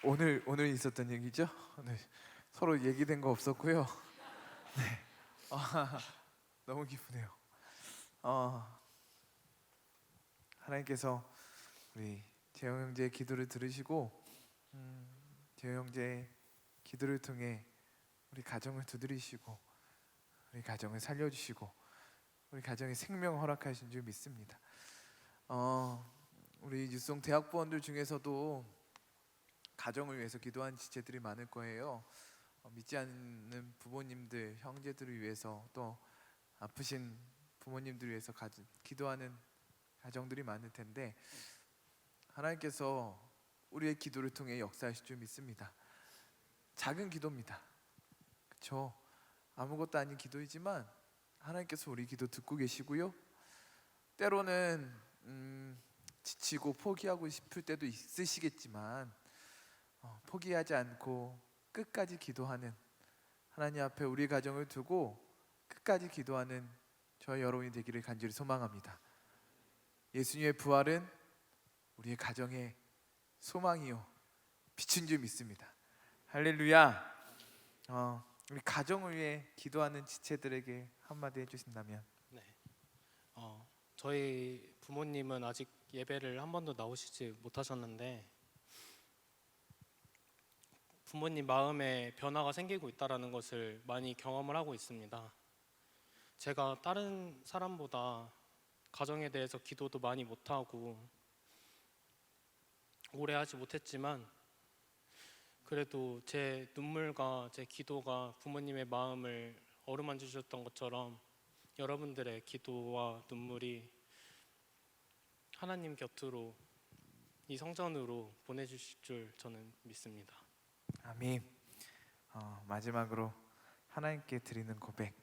오늘 있었던 얘기죠? 네. 서로 얘기된 거 없었고요. 네. 너무 기쁘네요. 하나님께서 우리 재영 형제의 기도를 들으시고 재영 형제의 기도를 통해 우리 가정을 두드리시고 우리 가정을 살려주시고 우리 가정에 생명 허락하신 줄 믿습니다. 우리 유송 대학부원들 중에서도 가정을 위해서 기도한 지체들이 많을 거예요. 믿지 않는 부모님들, 형제들을 위해서, 또 아프신 부모님들을 위해서 기도하는 가정들이 많을 텐데 하나님께서 우리의 기도를 통해 역사하실 줄 믿습니다. 작은 기도입니다. 그렇죠? 아무것도 아닌 기도이지만 하나님께서 우리 기도 듣고 계시고요. 때로는 지치고 포기하고 싶을 때도 있으시겠지만 포기하지 않고 끝까지 기도하는, 하나님 앞에 우리 가정을 두고 끝까지 기도하는 저희 여러분이 되기를 간절히 소망합니다. 예수님의 부활은 우리의 가정의 소망이요 빛인 줄 믿습니다. 할렐루야. 우리 가정을 위해 기도하는 지체들에게 한마디 해주신다면. 네. 저희 부모님은 아직 예배를 한 번도 나오시지 못하셨는데 부모님 마음에 변화가 생기고 있다는 것을 많이 경험을 하고 있습니다. 제가 다른 사람보다 가정에 대해서 기도도 많이 못하고 오래 하지 못했지만 그래도 제 눈물과 제 기도가 부모님의 마음을 어루만져 주셨던 것처럼 여러분들의 기도와 눈물이 하나님 곁으로 이 성전으로 보내주실 줄 저는 믿습니다. 아멘. 마지막으로 하나님께 드리는 고백.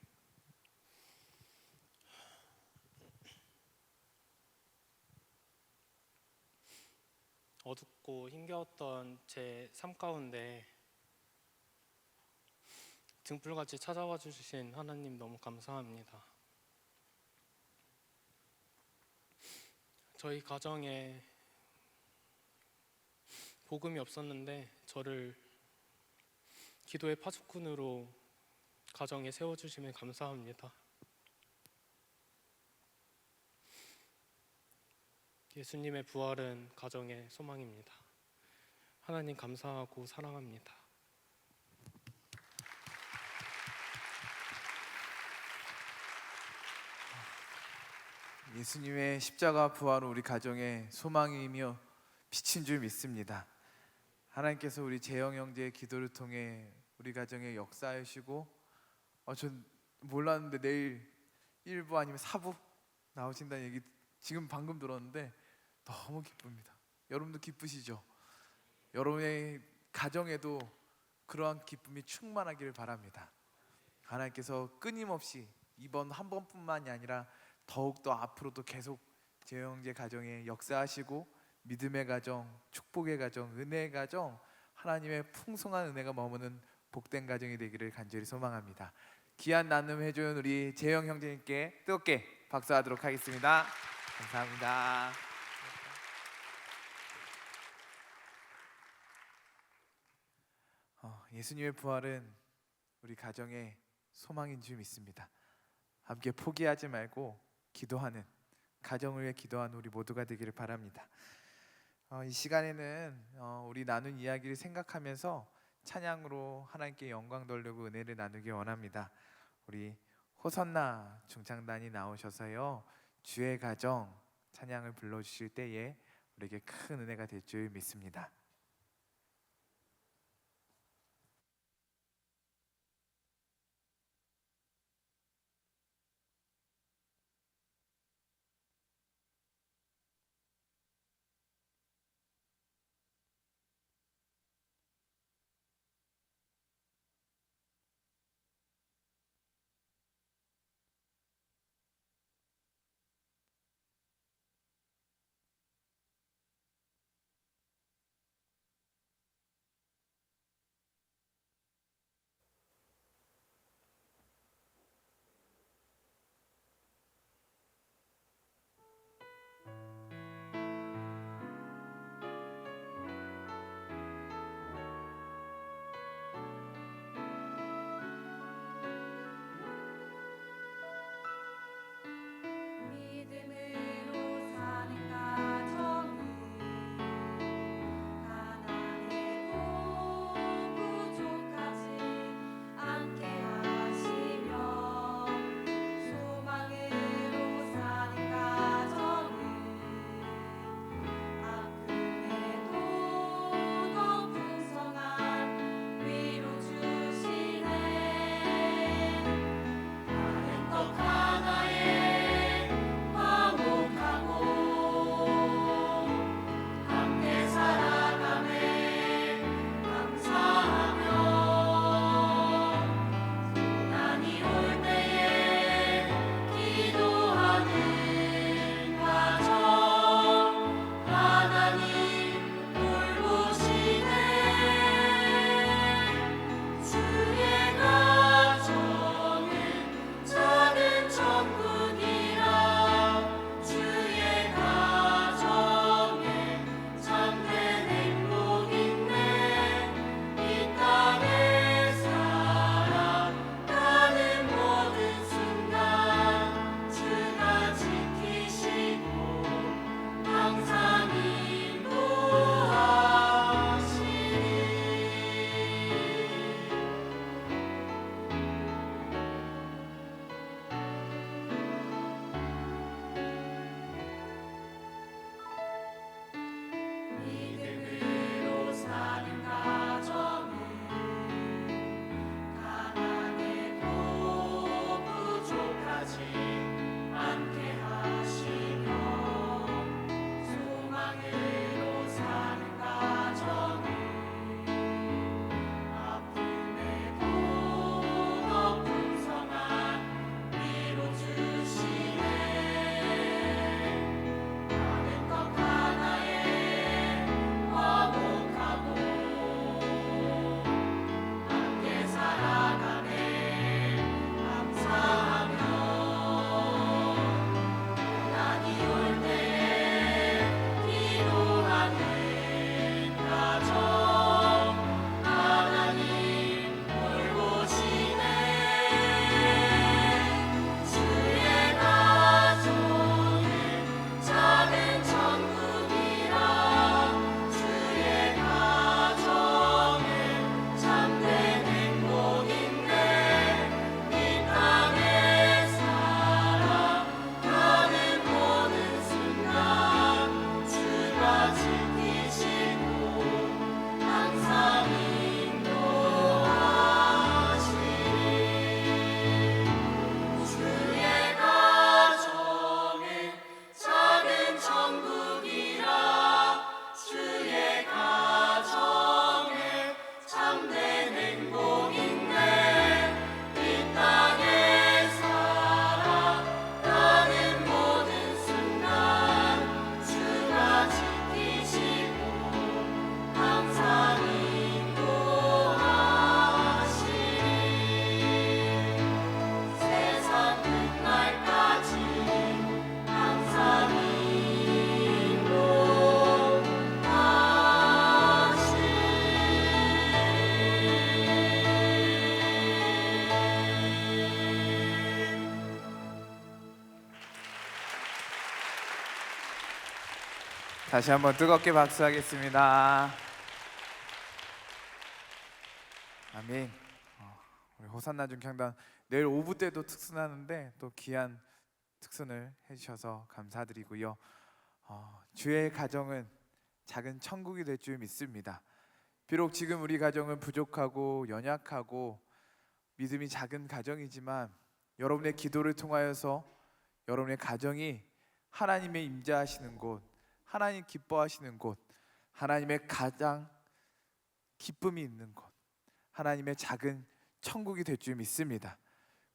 어둡고 힘겨웠던 제 삶 가운데 등불같이 찾아와 주신 하나님 너무 감사합니다. 저희 가정에 복음이 없었는데 저를 기도의 파수꾼으로 가정에 세워주심에 감사합니다. 예수님의 부활은 가정의 소망입니다. 하나님 감사하고 사랑합니다. 예수님의 십자가 부활은 우리 가정의 소망이며 빛인 줄 믿습니다. 하나님께서 우리 재영 형제의 기도를 통해 우리 가정에 역사하시고 전 몰랐는데 내일 1부 아니면 4부 나오신다는 얘기 지금 방금 들었는데 너무 기쁩니다. 여러분도 기쁘시죠? 여러분의 가정에도 그러한 기쁨이 충만하기를 바랍니다. 하나님께서 끊임없이 이번 한 번뿐만이 아니라 더욱더 앞으로도 계속 재영 형제 가정에 역사하시고 믿음의 가정, 축복의 가정, 은혜의 가정, 하나님의 풍성한 은혜가 머무는 복된 가정이 되기를 간절히 소망합니다. 귀한 나눔 해준 우리 재영 형제님께 뜨겁게 박수하도록 하겠습니다. 감사합니다. 예수님의 부활은 우리 가정의 소망인 줄 믿습니다. 함께 포기하지 말고 기도하는, 가정을 위해 기도하는 우리 모두가 되기를 바랍니다. 이 시간에는 우리 나눈 이야기를 생각하면서 찬양으로 하나님께 영광 돌리고 은혜를 나누기 원합니다. 우리 호선나 중창단이 나오셔서요, 주의 가정 찬양을 불러주실 때에 우리에게 큰 은혜가 될 줄 믿습니다. 다시 한번 뜨겁게 박수하겠습니다. 아멘. 우리 호산나 중창단 내일 오후 때도 특순하는데 또 귀한 특순을 해주셔서 감사드리고요. 주의 가정은 작은 천국이 될 줄 믿습니다. 비록 지금 우리 가정은 부족하고 연약하고 믿음이 작은 가정이지만 여러분의 기도를 통하여서 여러분의 가정이 하나님의 임재하시는 곳, 하나님 기뻐하시는 곳, 하나님의 가장 기쁨이 있는 곳, 하나님의 작은 천국이 될 줄 믿습니다.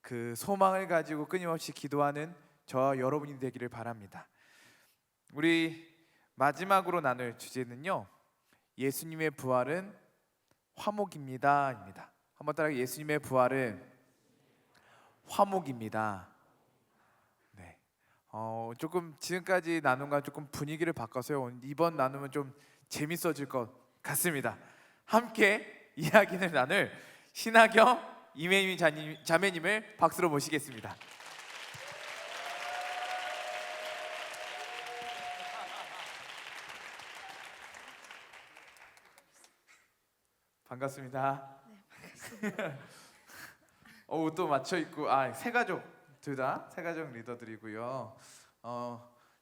그 소망을 가지고 끊임없이 기도하는 저와 여러분이 되기를 바랍니다. 우리 마지막으로 나눌 주제는요, 예수님의 부활은 화목입니다입니다. 한번 따라 예수님의 부활은 화목입니다. 네. 조금 지금까지 나눔과 조금 분위기를 바꿔서요. 이번 나눔은 좀 재밌어질 것 같습니다. 함께 이야기를 나눌 신하경 이매미 자매님을 박수로 모시겠습니다. 반갑습니다. 네, 반갑습니다. 옷도 맞춰 입고 새 가족 둘 다 새 가족 리더들이고요.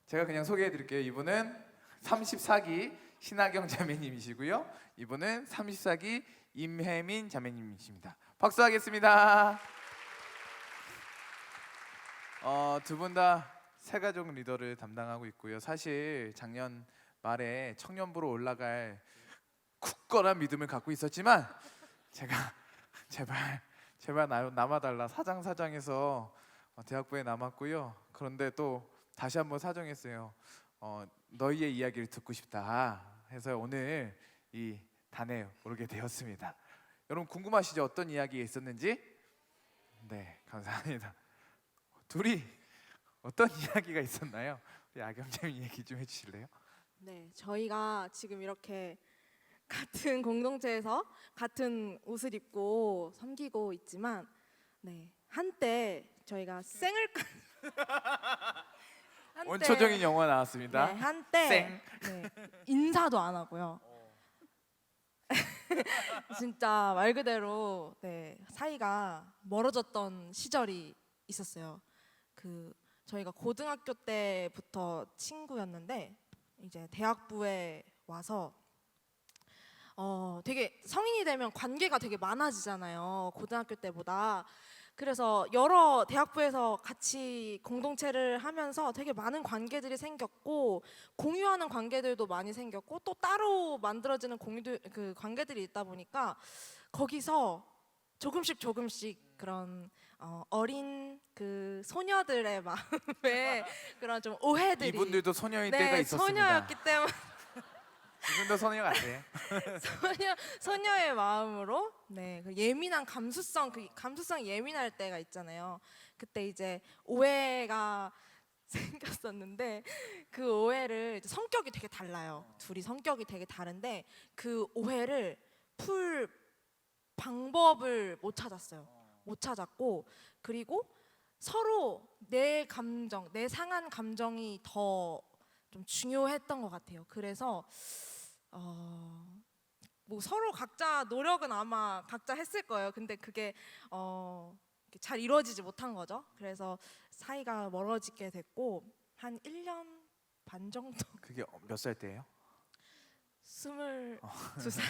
제가 그냥 소개해 드릴게요. 이분은 34기 신하경 자매님이시고요. 이분은 34기 임혜민 자매님이십니다. 박수하겠습니다. 두 분 다 새 가족 리더를 담당하고 있고요. 사실 작년 말에 청년부로 올라갈 굳건한 믿음을 갖고 있었지만 제가 제발 남아달라 사장에서 대학부에 남았고요. 그런데 또 다시 한번 사정했어요. 너희의 이야기를 듣고 싶다 해서 오늘 이 단에 오르게 되었습니다. 여러분 궁금하시죠? 어떤 이야기가 있었는지? 네, 감사합니다. 둘이 어떤 이야기가 있었나요? 우리 아경잼이 얘기 좀 해주실래요? 네, 저희가 지금 이렇게 같은 공동체에서 같은 옷을 입고 섬기고 있지만, 네, 한때 저희가 원초적인 영화 나왔습니다. 네, 한때 네, 인사도 안 하고요. 진짜 말 그대로 네, 사이가 멀어졌던 시절이 있었어요. 저희가 고등학교 때부터 친구였는데 이제 대학부에 와서 되게 성인이 되면 관계가 되게 많아지잖아요. 고등학교 때보다. 그래서 여러 대학부에서 같이 공동체를 하면서 되게 많은 관계들이 생겼고 공유하는 관계들도 많이 생겼고 또 따로 만들어지는 관계들이 있다 보니까 거기서 조금씩 그런 어린 그 소녀들의 마음에 그런 좀 오해들이 이분들도 소녀일 네, 때가 있었습니다. 소녀였기 때문에 이분도 소녀 같아요. 소녀의 마음으로 네, 그 예민한 감수성 예민할 때가 있잖아요. 그때 이제 오해가 생겼었는데 그 오해를 이제 성격이 되게 달라요. 둘이 성격이 되게 다른데 그 오해를 풀 방법을 못 찾았어요. 못 찾았고 그리고 서로 내 상한 감정이 더 좀 중요했던 것 같아요. 그래서 뭐 서로 각자 노력은 아마 각자 했을 거예요. 근데 그게 잘 이루어지지 못한 거죠. 그래서 사이가 멀어지게 됐고 한 1년 반 정도. 그게 몇 살 때예요? 22살?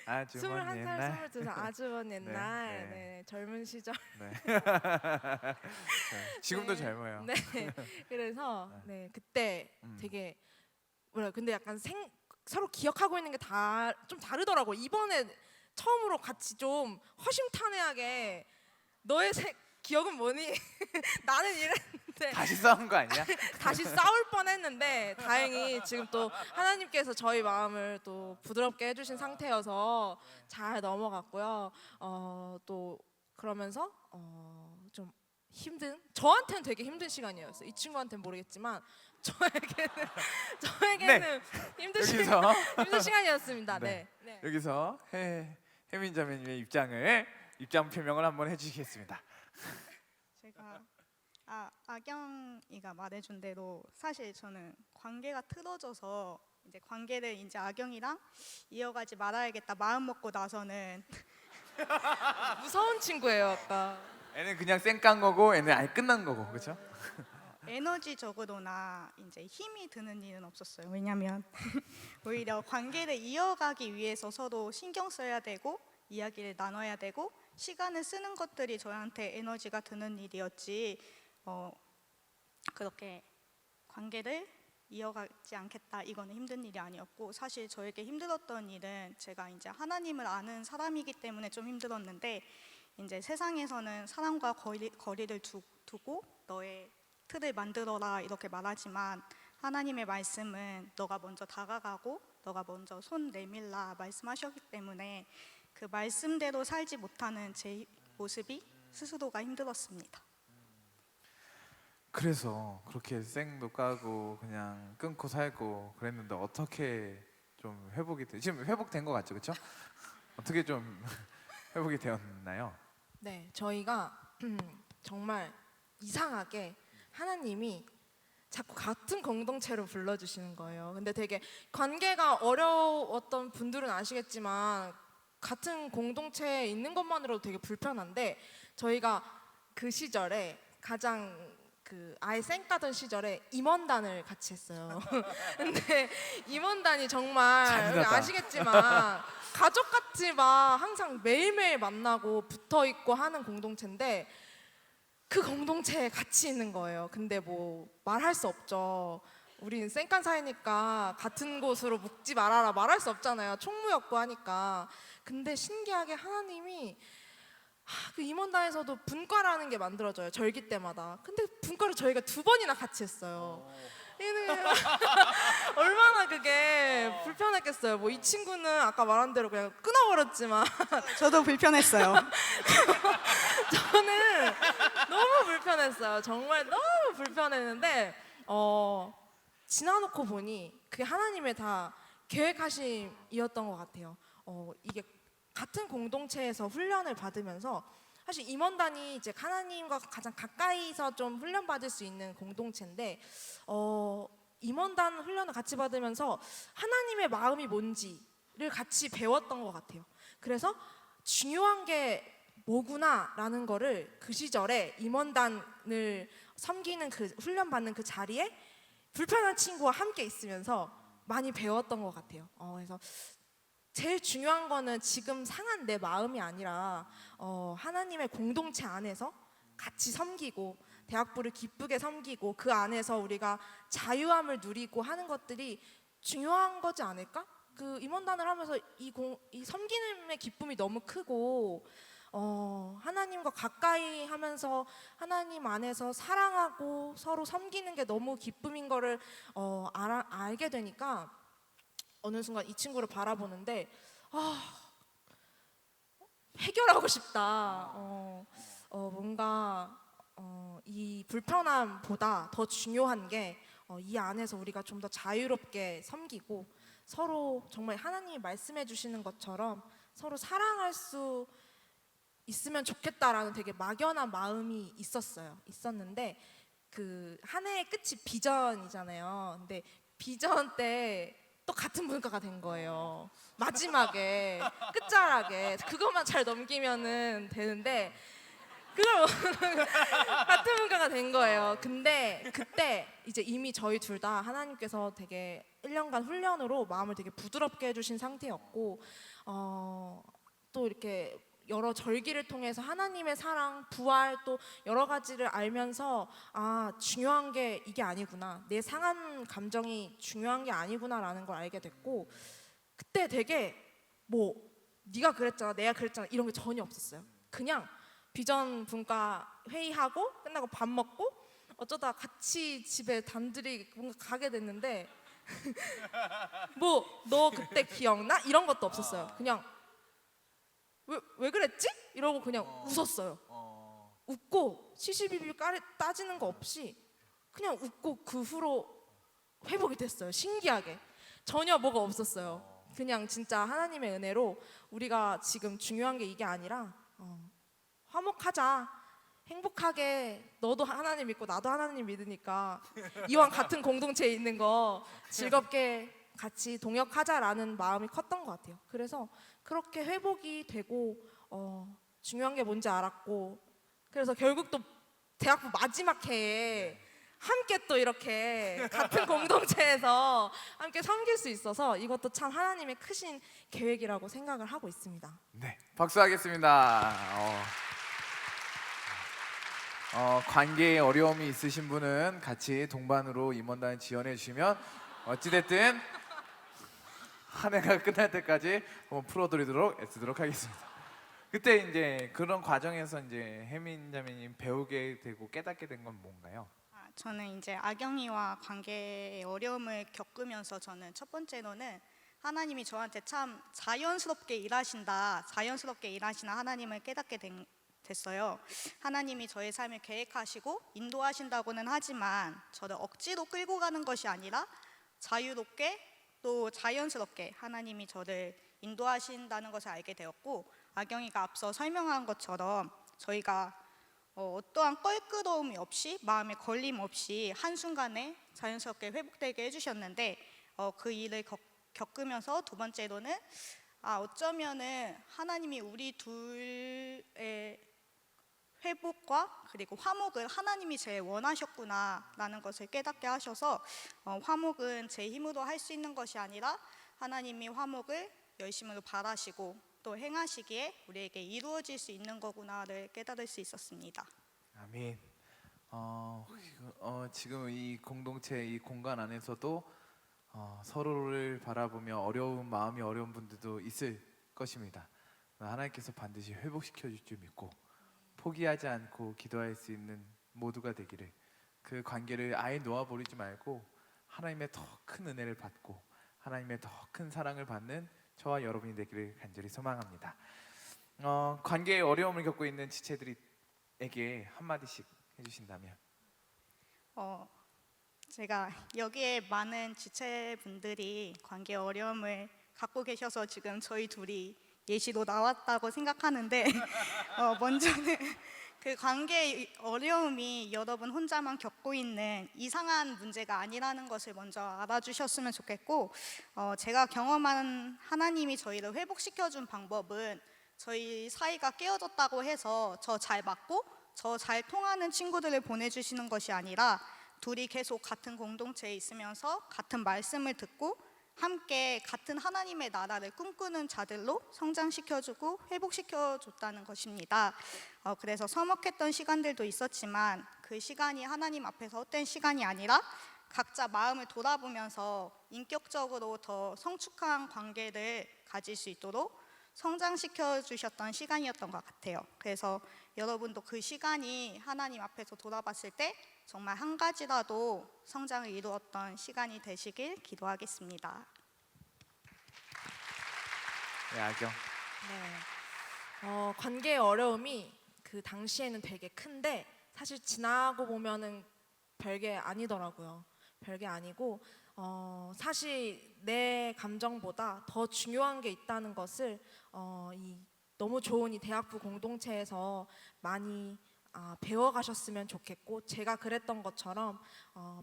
아주 21살, 옛날. 22살 아주 먼 옛날 네. 네, 젊은 시절. 네. 지금도 젊어요. 네. 그래서 네, 그때 되게 근데 약간 서로 기억하고 있는 게 좀 다르더라고. 이번에 처음으로 같이 좀 허심탄회하게 너의 기억은 뭐니? 나는 이랬는데 다시 싸운 거 아니야? 다시 싸울 뻔했는데 다행히 지금 또 하나님께서 저희 마음을 또 부드럽게 해주신 상태여서 잘 넘어갔고요. 또 그러면서 좀 저한테는 되게 힘든 시간이었어요. 이 친구한테는 모르겠지만 저에게는 힘든 시간이었습니다. 네. 네. 여기서 혜민 자매님의 입장 표명을 한번 해주시겠습니다. 제가 아경이가 말해준 대로 사실 저는 관계가 틀어져서 이제 관계를 이제 악영이랑 이어가지 말아야겠다 마음 먹고 나서는 무서운 친구예요, 아까. 애는 그냥 쌩깐 거고 애는 아예 끝난 거고, 그렇죠? 에너지적으로나 이제 힘이 드는 일은 없었어요. 왜냐면 오히려 관계를 이어가기 위해서 서로 신경 써야 되고 이야기를 나눠야 되고 시간을 쓰는 것들이 저한테 에너지가 드는 일이었지 그렇게 관계를 이어가지 않겠다 이거는 힘든 일이 아니었고, 사실 저에게 힘들었던 일은 제가 이제 하나님을 아는 사람이기 때문에 좀 힘들었는데, 이제 세상에서는 사람과 거리를 두고 너의 틀을 만들어라 이렇게 말하지만 하나님의 말씀은 너가 먼저 다가가고 너가 먼저 손 내밀라 말씀하셨기 때문에 그 말씀대로 살지 못하는 제 모습이 스스로가 힘들었습니다. 그래서 그렇게 쌩도 까고 그냥 끊고 살고 그랬는데 어떻게 좀 지금 회복된 것 같죠, 그렇죠? 어떻게 좀 회복이 되었나요? 네, 저희가 정말 이상하게 하나님이 자꾸 같은 공동체로 불러주시는 거예요. 근데 되게 관계가 어려웠던 분들은 아시겠지만 같은 공동체에 있는 것만으로도 되게 불편한데, 저희가 그 시절에 가장 아예 쌩까던 시절에 임원단을 같이 했어요. 근데 임원단이 정말 잔인하다. 아시겠지만 가족같이 막 항상 매일매일 만나고 붙어있고 하는 공동체인데, 그 공동체에 같이 있는 거예요. 근데 뭐 말할 수 없죠. 우린 쌩깐 사이니까 같은 곳으로 묵지 말아라 말할 수 없잖아요. 총무였고 하니까. 근데 신기하게 하나님이 그 임원단에서도 분과라는 게 만들어져요, 절기 때마다. 근데 분과를 저희가 2번이나 같이 했어요. 얼마나 그게 불편했겠어요. 뭐 이 친구는 아까 말한 대로 그냥 끊어버렸지만 저도 불편했어요. 저는 너무 불편했어요. 정말 너무 불편했는데 지나놓고 보니 그게 하나님의 다 계획하심이었던 것 같아요. 이게 같은 공동체에서 훈련을 받으면서, 사실 임원단이 이제 하나님과 가장 가까이서 좀 훈련 받을 수 있는 공동체인데, 임원단 훈련을 같이 받으면서 하나님의 마음이 뭔지를 같이 배웠던 것 같아요. 그래서 중요한 게 뭐구나라는 거를 그 시절에 임원단을 섬기는 그 훈련 받는 그 자리에 불편한 친구와 함께 있으면서 많이 배웠던 것 같아요. 그래서 제일 중요한 거는 지금 상한 내 마음이 아니라 하나님의 공동체 안에서 같이 섬기고 대학부를 기쁘게 섬기고 그 안에서 우리가 자유함을 누리고 하는 것들이 중요한 거지 않을까? 그 임원단을 하면서 이 섬기는 기쁨이 너무 크고 하나님과 가까이 하면서 하나님 안에서 사랑하고 서로 섬기는 게 너무 기쁨인 거를 알게 되니까 어느 순간 이 친구를 바라보는데 해결하고 싶다. 뭔가 이 불편함보다 더 중요한 게 이 안에서 우리가 좀 더 자유롭게 섬기고 서로 정말 하나님이 말씀해 주시는 것처럼 서로 사랑할 수 있으면 좋겠다라는 되게 막연한 마음이 있었는데, 그 한 해의 끝이 비전이잖아요. 근데 비전 때 또 같은 문과가 된 거예요. 마지막에 끝자락에 그것만 잘 넘기면은 되는데 그걸 같은 문과가 된 거예요. 근데 그때 이제 이미 저희 둘 다 하나님께서 되게 1년간 훈련으로 마음을 되게 부드럽게 해주신 상태였고, 또 이렇게 여러 절기를 통해서 하나님의 사랑, 부활 또 여러 가지를 알면서 중요한 게 이게 아니구나, 내 상한 감정이 중요한 게 아니구나라는 걸 알게 됐고, 그때 되게 뭐 네가 그랬잖아 내가 그랬잖아 이런 게 전혀 없었어요. 그냥 비전 분과 회의하고 끝나고 밥 먹고 어쩌다 같이 집에 단둘이 뭔가 가게 됐는데 뭐 너 그때 기억나? 이런 것도 없었어요. 그냥 왜 그랬지? 이러고 그냥 웃었어요. 웃고 시시비비 따지는 거 없이 그냥 웃고 그 후로 회복이 됐어요. 신기하게 전혀 뭐가 없었어요. 그냥 진짜 하나님의 은혜로 우리가 지금 중요한 게 이게 아니라 화목하자, 행복하게, 너도 하나님 믿고 나도 하나님 믿으니까 이왕 같은 공동체에 있는 거 즐겁게 같이 동역하자라는 마음이 컸던 것 같아요. 그래서 그렇게 회복이 되고 중요한 게 뭔지 알았고, 그래서 결국 또 대학부 마지막 해에 함께 또 이렇게 같은 공동체에서 함께 섬길 수 있어서 이것도 참 하나님의 크신 계획이라고 생각을 하고 있습니다. 네, 박수하겠습니다. 관계에 어려움이 있으신 분은 같이 동반으로 임원단 지원해 주시면 어찌됐든 한 해가 끝날 때까지 한번 풀어드리도록 애쓰도록 하겠습니다. 그때 이제 그런 과정에서 이제 혜민 자매님 배우게 되고 깨닫게 된 건 뭔가요? 저는 이제 아경이와 관계의 어려움을 겪으면서 저는 첫 번째로는 하나님이 저한테 참 자연스럽게 일하신다, 자연스럽게 일하시는 하나님을 깨닫게 됐어요. 하나님이 저의 삶을 계획하시고 인도하신다고는 하지만 저를 억지로 끌고 가는 것이 아니라 자유롭게 또 자연스럽게 하나님이 저를 인도하신다는 것을 알게 되었고, 아경이가 앞서 설명한 것처럼 저희가 어떠한 껄끄러움이 없이 마음에 걸림 없이 한순간에 자연스럽게 회복되게 해주셨는데, 그 일을 겪으면서 두 번째로는 어쩌면은 하나님이 우리 둘의 회복과 그리고 화목을 하나님이 제일 원하셨구나라는 것을 깨닫게 하셔서 화목은 제 힘으로 할 수 있는 것이 아니라 하나님이 화목을 열심으로 바라시고 또 행하시기에 우리에게 이루어질 수 있는 거구나를 깨달을 수 있었습니다. 아멘. 지금 이 공동체 이 공간 안에서도 서로를 바라보며 어려운 마음이 어려운 분들도 있을 것입니다. 하나님께서 반드시 회복시켜 줄 줄 믿고 포기하지 않고 기도할 수 있는 모두가 되기를, 그 관계를 아예 놓아버리지 말고 하나님의 더 큰 은혜를 받고 하나님의 더 큰 사랑을 받는 저와 여러분이 되기를 간절히 소망합니다. 관계에 어려움을 겪고 있는 지체들에게 한마디씩 해주신다면? 제가 여기에 많은 지체분들이 관계 어려움을 갖고 계셔서 지금 저희 둘이 예시로 나왔다고 생각하는데 먼저는 그 관계의 어려움이 여러분 혼자만 겪고 있는 이상한 문제가 아니라는 것을 먼저 알아주셨으면 좋겠고, 제가 경험한 하나님이 저희를 회복시켜준 방법은 저희 사이가 깨어졌다고 해서 저 잘 맞고 저 잘 통하는 친구들을 보내주시는 것이 아니라 둘이 계속 같은 공동체에 있으면서 같은 말씀을 듣고 함께 같은 하나님의 나라를 꿈꾸는 자들로 성장시켜주고 회복시켜줬다는 것입니다. 그래서 서먹했던 시간들도 있었지만 그 시간이 하나님 앞에서 헛된 시간이 아니라 각자 마음을 돌아보면서 인격적으로 더 성숙한 관계를 가질 수 있도록 성장시켜 주셨던 시간이었던 것 같아요. 그래서 여러분도 그 시간이 하나님 앞에서 돌아봤을 때 정말 한 가지라도 성장을 이루었던 시간이 되시길 기도하겠습니다. 네, 아경. 네. 관계의 어려움이 그 당시에는 되게 큰데 사실 지나고 보면은 별게 아니더라고요. 별게 아니고 사실 내 감정보다 더 중요한 게 있다는 것을 이 너무 좋은 이 대학부 공동체에서 많이 배워가셨으면 좋겠고, 제가 그랬던 것처럼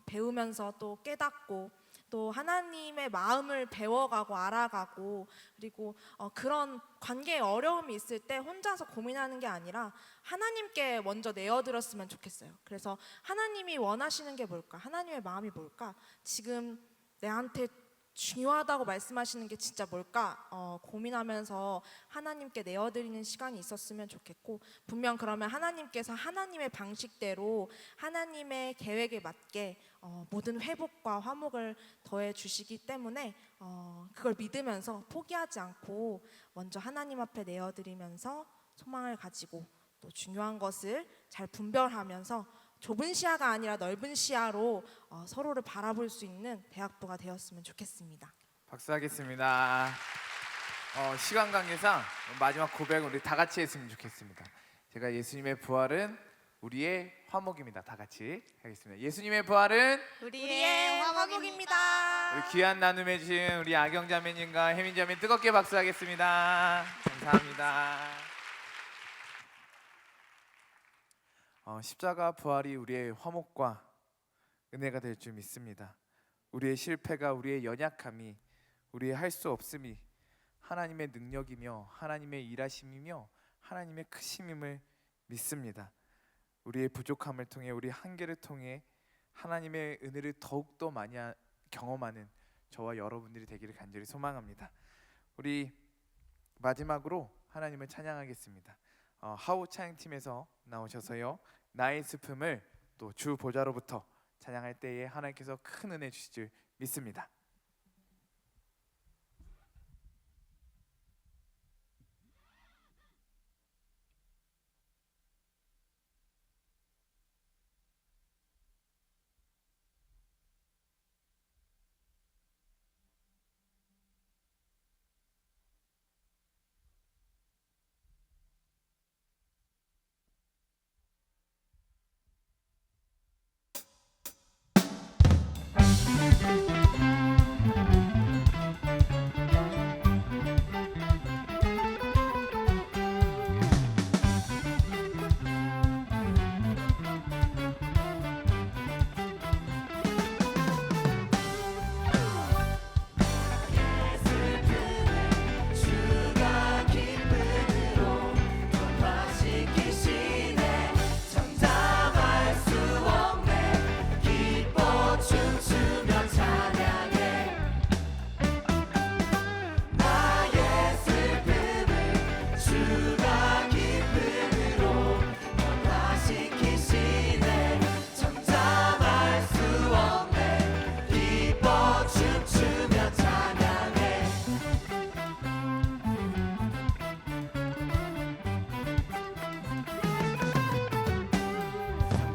배우면서 또 깨닫고 또 하나님의 마음을 배워가고 알아가고, 그리고 그런 관계에 어려움이 있을 때 혼자서 고민하는 게 아니라 하나님께 먼저 내어드렸으면 좋겠어요. 그래서 하나님이 원하시는 게 뭘까? 하나님의 마음이 뭘까? 지금 내한테 중요하다고 말씀하시는 게 진짜 뭘까? 고민하면서 하나님께 내어드리는 시간이 있었으면 좋겠고, 분명 그러면 하나님께서 하나님의 방식대로 하나님의 계획에 맞게 모든 회복과 화목을 더해 주시기 때문에 그걸 믿으면서 포기하지 않고 먼저 하나님 앞에 내어드리면서 소망을 가지고 또 중요한 것을 잘 분별하면서 좁은 시야가 아니라 넓은 시야로 서로를 바라볼 수 있는 대학부가 되었으면 좋겠습니다. 박수하겠습니다. 시간 관계상 마지막 고백은 우리 다 같이 했으면 좋겠습니다. 제가 예수님의 부활은 우리의 화목입니다. 다 같이 하겠습니다. 예수님의 부활은 우리의 화목입니다. 우리 귀한 나눔 해주신 우리 아경 자매님과 혜민 자매 뜨겁게 박수하겠습니다. 감사합니다. 십자가 부활이 우리의 화목과 은혜가 될 줄 믿습니다. 우리의 실패가, 우리의 연약함이, 우리의 할 수 없음이 하나님의 능력이며 하나님의 일하심이며 하나님의 크심임을 믿습니다. 우리의 부족함을 통해, 우리 한계를 통해 하나님의 은혜를 더욱더 많이 경험하는 저와 여러분들이 되기를 간절히 소망합니다. 우리 마지막으로 하나님을 찬양하겠습니다. 하우 찬양팀에서 나오셔서요, 나의 슬픔을 또 주 보좌로부터 찬양할 때에 하나님께서 큰 은혜 주실 줄 믿습니다.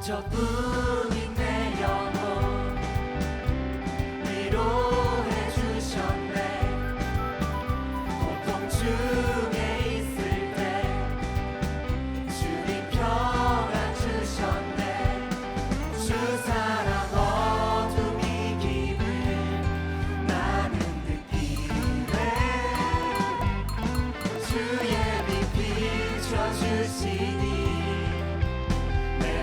저뿐인 내 영혼 위로해 주셨네. 고통 중에 있을 때 주님 평안 주셨네. 주 사랑 어둠 이김을 나는 느끼네. 주의 빛 비춰주시니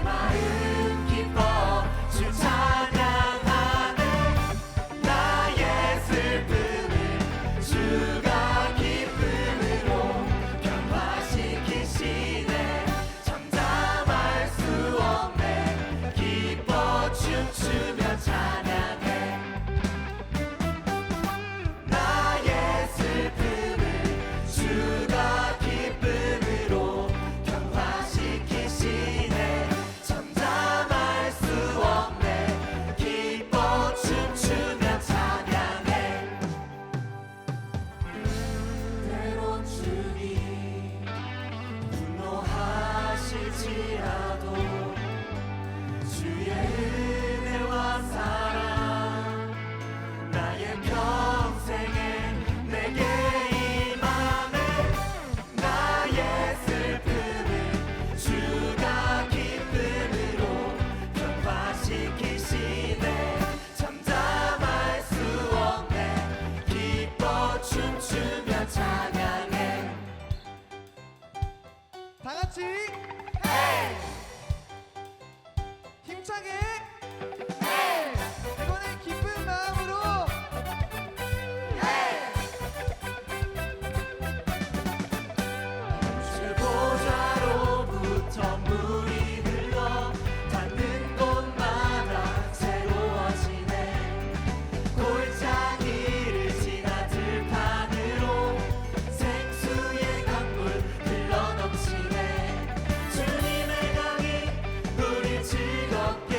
마음 기뻐 주 찬양하네. 나의 슬픔을 주가 기쁨으로 변화시키시네. 잠잠할 수 없네. 기뻐 춤추며 찬양해. 나의 슬픔을 주가 기쁨으로 변화시키시네. 잠잠할 수 없네. 기뻐 춤추며 찬양해. 때론 주님 분노하실지라도 주의 은혜와 사랑 나의 평생에 내게 임하네. 나의 슬픔을 주가 기쁨으로 변화시키시네. 잠잠할 수 없네. 기뻐 춤추며 찬양해. 다 같이 힘차게 이번엔 기쁜 마음으로 주 보좌로부터 물이 흘러 닿는 곳마다 새로워지네. 골짜기를 지나 들판으로 생수의 강물 흘러넘치네. 주님의 강이 우리 즐겁게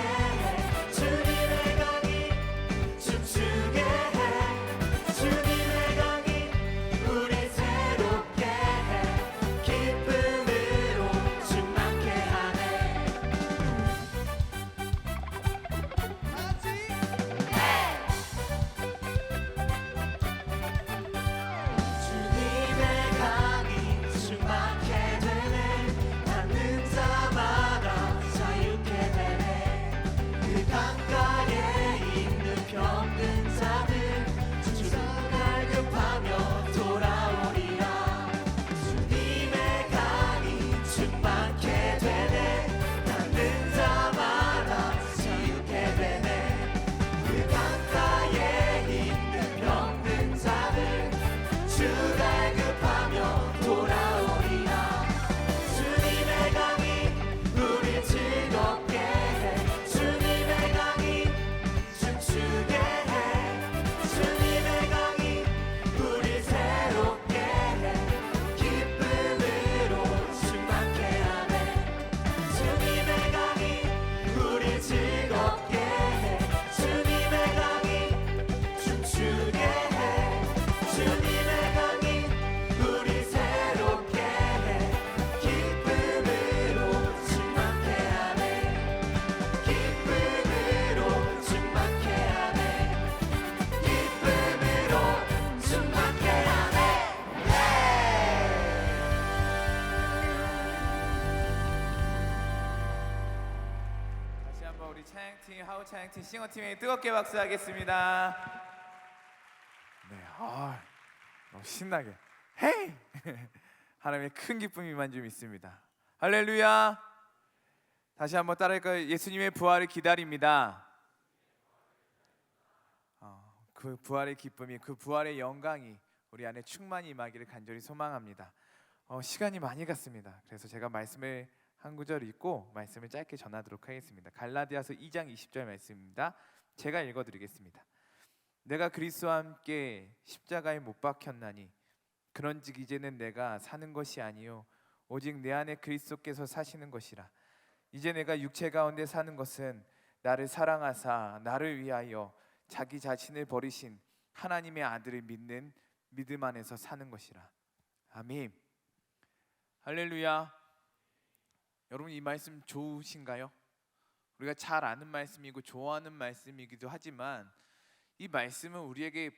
한번 우리 찬양팀, 하우 찬양팀, 싱어팀에 뜨겁게 박수하겠습니다. 네, 너무 신나게 헤이! 하나님의 큰 기쁨이 임한 줄 믿습니다. 할렐루야. 다시 한번 따라할까요? 예수님의 부활을 기다립니다. 그 부활의 기쁨이, 그 부활의 영광이 우리 안에 충만히 임하기를 간절히 소망합니다. 시간이 많이 갔습니다. 그래서 제가 말씀을 한 구절 읽고 말씀을 짧게 전하도록 하겠습니다. 갈라디아서 2장 20절 말씀입니다. 제가 읽어드리겠습니다. 내가 그리스도와 함께 십자가에 못 박혔나니 그런즉 이제는 내가 사는 것이 아니요 오직 내 안에 그리스도께서 사시는 것이라. 이제 내가 육체 가운데 사는 것은 나를 사랑하사 나를 위하여 자기 자신을 버리신 하나님의 아들을 믿는 믿음 안에서 사는 것이라. 아멘. 할렐루야. 여러분, 이 말씀 좋으신가요? 우리가 잘 아는 말씀이고 좋아하는 말씀이기도 하지만 이 말씀은 우리에게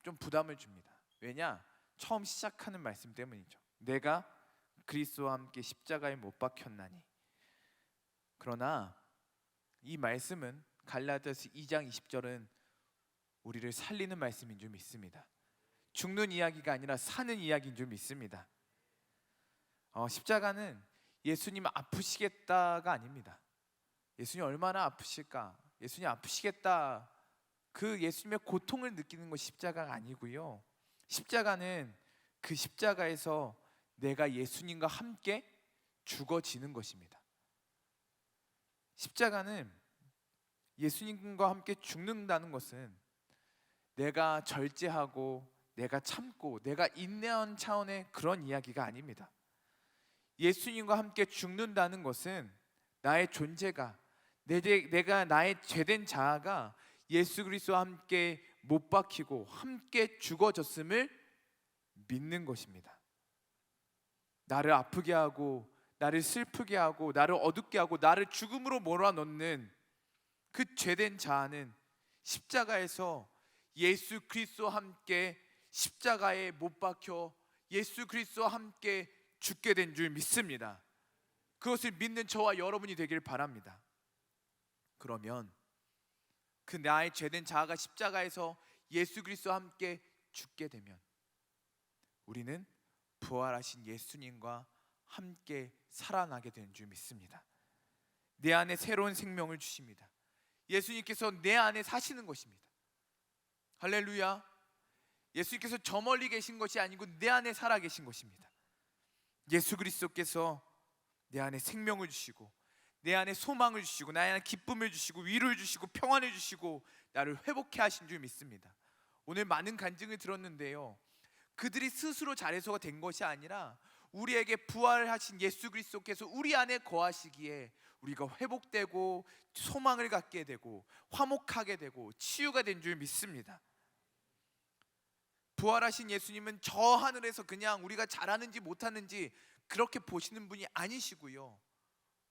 좀 부담을 줍니다. 왜냐? 처음 시작하는 말씀 때문이죠. 내가 그리스도와 함께 십자가에 못 박혔나니. 그러나 이 말씀은, 갈라디아서 2장 20절은 우리를 살리는 말씀인 줄 믿습니다. 죽는 이야기가 아니라 사는 이야기인 줄 믿습니다. 십자가는 예수님 아프시겠다가 아닙니다. 예수님 얼마나 아프실까? 예수님 아프시겠다, 그 예수님의 고통을 느끼는 것이 십자가가 아니고요. 십자가는 그 십자가에서 내가 예수님과 함께 죽어지는 것입니다. 십자가는 예수님과 함께 죽는다는 것은 내가 절제하고 내가 참고 내가 인내한 차원의 그런 이야기가 아닙니다. 예수님과 함께 죽는다는 것은 나의 존재가, 내가 나의 죄된 자아가 예수 그리스도와 함께 못 박히고 함께 죽어졌음을 믿는 것입니다. 나를 아프게 하고 나를 슬프게 하고 나를 어둡게 하고 나를 죽음으로 몰아넣는 그 죄된 자아는 십자가에서 예수 그리스도와 함께 십자가에 못 박혀 예수 그리스도와 함께 죽게 된 줄 믿습니다. 그것을 믿는 저와 여러분이 되길 바랍니다. 그러면 그 나의 죄된 자아가 십자가에서 예수 그리스도와 함께 죽게 되면 우리는 부활하신 예수님과 함께 살아나게 되는 줄 믿습니다. 내 안에 새로운 생명을 주십니다. 예수님께서 내 안에 사시는 것입니다. 할렐루야. 예수님께서 저 멀리 계신 것이 아니고 내 안에 살아 계신 것입니다. 예수 그리스도께서 내 안에 생명을 주시고 내 안에 소망을 주시고 나의 안에 기쁨을 주시고 위로를 주시고 평안을 주시고 나를 회복해 하신 줄 믿습니다. 오늘 많은 간증을 들었는데요, 그들이 스스로 잘해서가 된 것이 아니라 우리에게 부활하신 예수 그리스도께서 우리 안에 거하시기에 우리가 회복되고 소망을 갖게 되고 화목하게 되고 치유가 된 줄 믿습니다. 부활하신 예수님은 저 하늘에서 그냥 우리가 잘하는지 못하는지 그렇게 보시는 분이 아니시고요,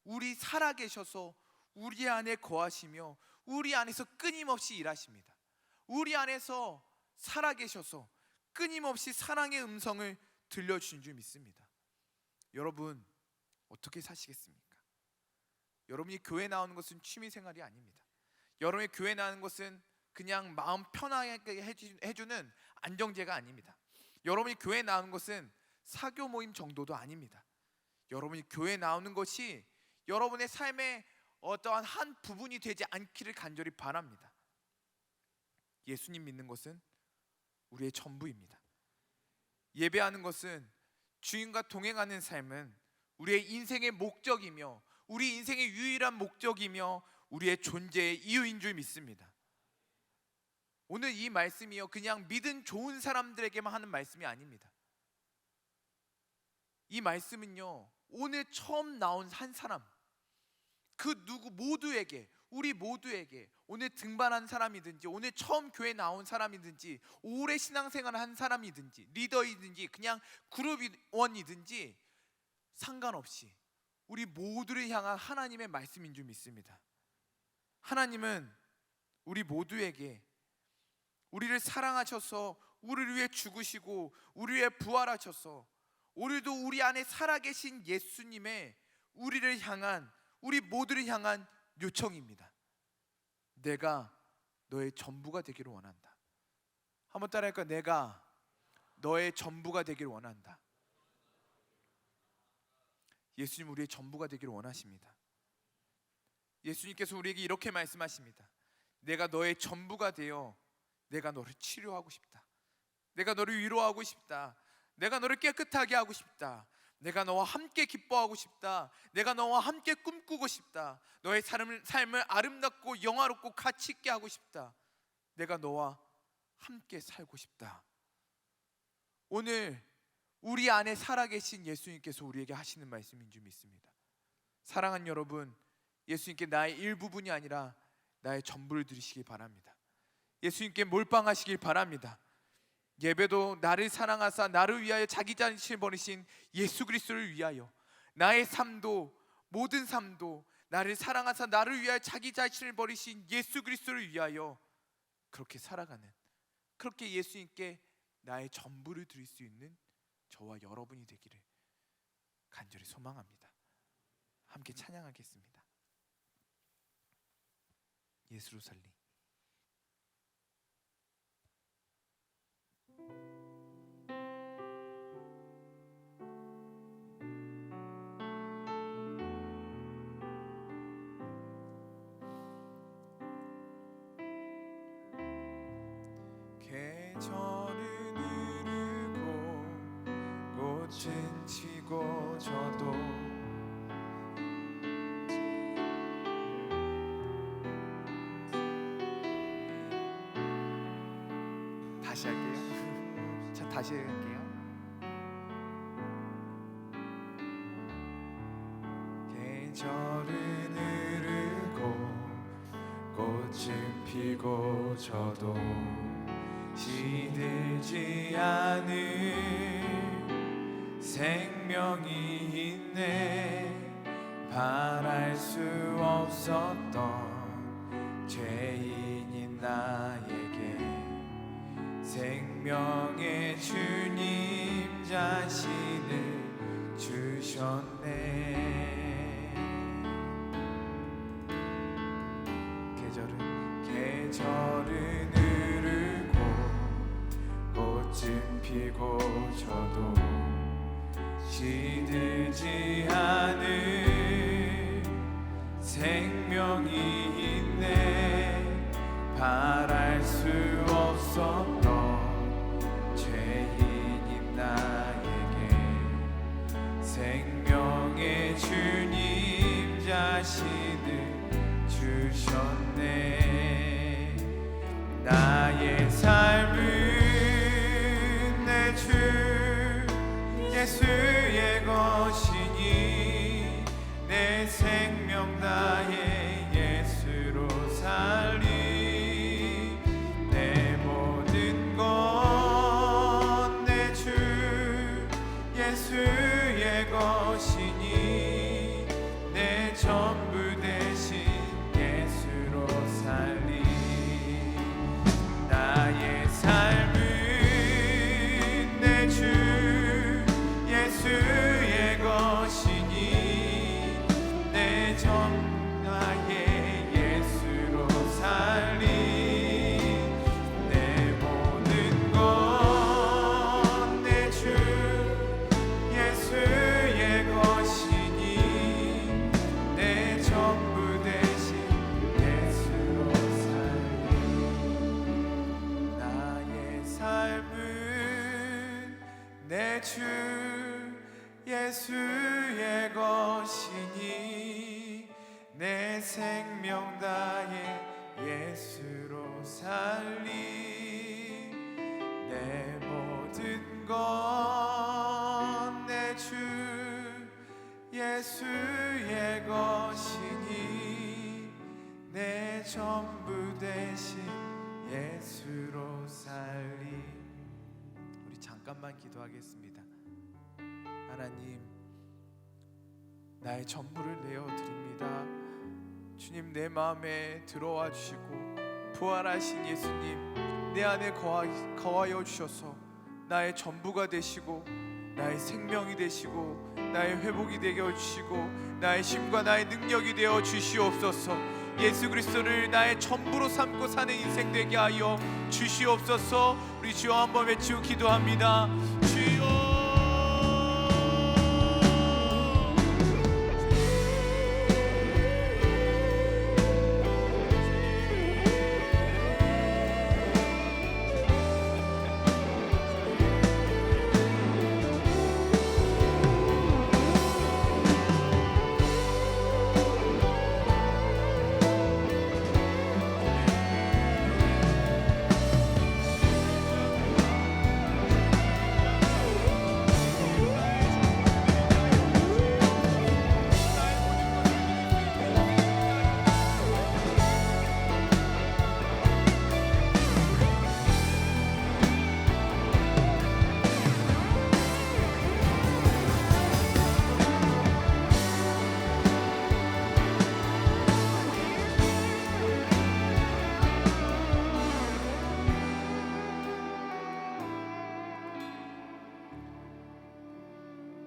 우리 살아계셔서 우리 안에 거하시며 우리 안에서 끊임없이 일하십니다. 우리 안에서 살아계셔서 끊임없이 사랑의 음성을 들려주신 줄 믿습니다. 여러분, 어떻게 사시겠습니까? 여러분이 교회 나오는 것은 취미생활이 아닙니다. 여러분이 교회 나오는 것은 그냥 마음 편하게 해주는 안정제가 아닙니다. 여러분이 교회 나오는 것은 사교 모임 정도도 아닙니다. 여러분이 교회 나오는 것이 여러분의 삶의 어떠한 한 부분이 되지 않기를 간절히 바랍니다. 예수님 믿는 것은 우리의 전부입니다. 예배하는 것은 주님과 동행하는 삶은 우리의 인생의 목적이며 우리 인생의 유일한 목적이며 우리의 존재의 이유인 줄 믿습니다. 오늘 이 말씀이요, 그냥 믿음 좋은 사람들에게만 하는 말씀이 아닙니다. 이 말씀은요, 오늘 처음 나온 한 사람, 그 누구 모두에게, 우리 모두에게, 오늘 등반한 사람이든지 오늘 처음 교회 나온 사람이든지 오래 신앙생활을 한 사람이든지 리더이든지 그냥 그룹원이든지 상관없이 우리 모두를 향한 하나님의 말씀인 줄 믿습니다. 하나님은 우리 모두에게 우리를 사랑하셔서 우리를 위해 죽으시고 우리 위해 부활하셔서 오늘도 우리 안에 살아계신 예수님의 우리를 향한, 우리 모두를 향한 요청입니다. 내가 너의 전부가 되기를 원한다. 한번 따라할까? 내가 너의 전부가 되기를 원한다. 예수님 우리의 전부가 되기를 원하십니다. 예수님께서 우리에게 이렇게 말씀하십니다. 내가 너의 전부가 되어 내가 너를 치료하고 싶다. 내가 너를 위로하고 싶다. 내가 너를 깨끗하게 하고 싶다. 내가 너와 함께 기뻐하고 싶다. 내가 너와 함께 꿈꾸고 싶다. 너의 삶을 아름답고 영화롭고 가치 있게 하고 싶다. 내가 너와 함께 살고 싶다. 오늘 우리 안에 살아계신 예수님께서 우리에게 하시는 말씀인 줄 믿습니다. 사랑하는 여러분, 예수님께 나의 일부분이 아니라 나의 전부를 드리시기 바랍니다. 예수님께 몰빵하시길 바랍니다. 예배도 나를 사랑하사 나를 위하여 자기 자신을 버리신 예수 그리스도를 위하여, 나의 삶도 모든 삶도 나를 사랑하사 나를 위하여 자기 자신을 버리신 예수 그리스도를 위하여 그렇게 살아가는, 그렇게 예수님께 나의 전부를 드릴 수 있는 저와 여러분이 되기를 간절히 소망합니다. 함께 찬양하겠습니다. 예수로 살리. 계절은 흐르고 꽃은 지고 저도 다시 할게요. 자, 다시 할게요. 계절은 흐르고 꽃은 피고 저도 시들지 않은 생명이 있네. 바랄 수 없었던 죄인인 나에게 생명의 주님 자신을 주셨네. 계절은 흐르고 꽃은 피고 저도 시들지 않은 생명이 있네. 바랄 수 없었던 죄인인 나에게 생명의 주님 자신을 주셨네. 나의 삶은 내 주 예수의 것이니 내 생명 다해 예수로 살리. 내 모든 것 내 주 예수의 것이니 내 전부 대신 예수로 살리. 나의 삶은 내 주 예수의 것이니 내 전 나의 예수로 살리. 내 모든 것 내 주 예수의 것이니 내 전부 대신 예수로 살리. 나의 삶은 내 주 예수의 것이니 내 생명 다해 예수로 살리. 내 모든 것 내 주 예수의 것이니 내 전부 대신 예수로 살리. 우리 잠깐만 기도하겠습니다. 하나님, 나의 전부를 내어 드립니다. 주님, 내 마음에 들어와 주시고 부활하신 예수님 내 안에 거하여 주셔서 나의 전부가 되시고 나의 생명이 되시고 나의 회복이 되게 해주시고 나의 힘과 나의 능력이 되어 주시옵소서. 예수 그리스도를 나의 전부로 삼고 사는 인생 되게 하여 주시옵소서. 우리 주여 한번 외치고 기도합니다. 주여.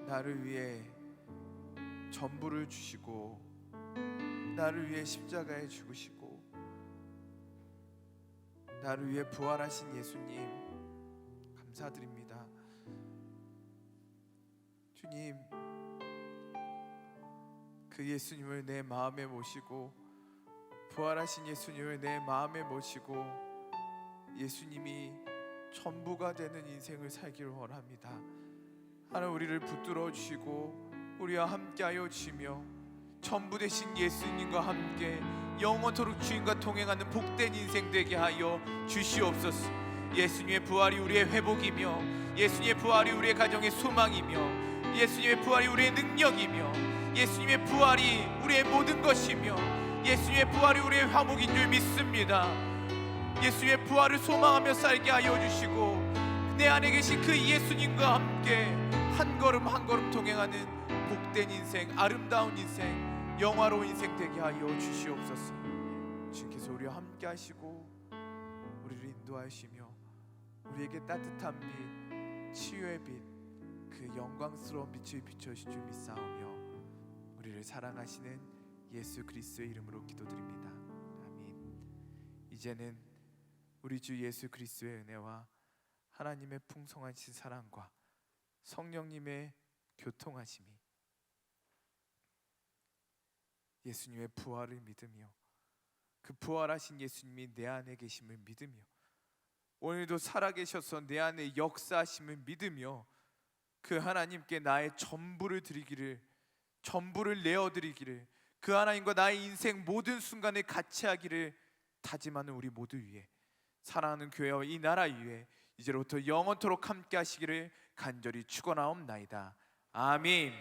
나를 위해 전부를 주시고 나를 위해 십자가에 죽으시고 나를 위해 부활하신 예수님 감사드립니다. 주님, 그 예수님을 내 마음에 모시고 부활하신 예수님을 내 마음에 모시고 예수님이 전부가 되는 인생을 살기를 원합니다. 하나님, 우리를 붙들어 주시고 우리와 함께하여 주시며 전부 되신 예수님과 함께 영원토록 주님과 동행하는 복된 인생 되게 하여 주시옵소서. 예수님의 부활이 우리의 회복이며 예수님의 부활이 우리의 가정의 소망이며 예수님의 부활이 우리의 능력이며 예수님의 부활이 우리의 모든 것이며 예수님의 부활이 우리의 화목인 줄 믿습니다. 예수님의 부활을 소망하며 살게 하여 주시고 내 안에 계신 그 예수님과 함께 한 걸음 한 걸음 동행하는 복된 인생, 아름다운 인생, 영화로운 인생 되게 하여 주시옵소서. 주님께서 우리와 함께 하시고 우리를 인도하시며 우리에게 따뜻한 빛, 치유의 빛, 그 영광스러운 빛을 비춰주실 줄 믿사오며 우리를 사랑하시는 예수 그리스도의 이름으로 기도드립니다. 아멘. 이제는 우리 주 예수 그리스도의 은혜와 하나님의 풍성하신 사랑과 성령님의 교통하심이 예수님의 부활을 믿으며 그 부활하신 예수님이 내 안에 계심을 믿으며 오늘도 살아계셔서 내 안에 역사하심을 믿으며 그 하나님께 나의 전부를 드리기를, 전부를 내어드리기를, 그 하나님과 나의 인생 모든 순간을 같이 하기를 다짐하는 우리 모두 위해, 사랑하는 교회와 이 나라 위에 이제로부터 영원토록 함께 하시기를 간절히 축원하옵나이다. 아멘.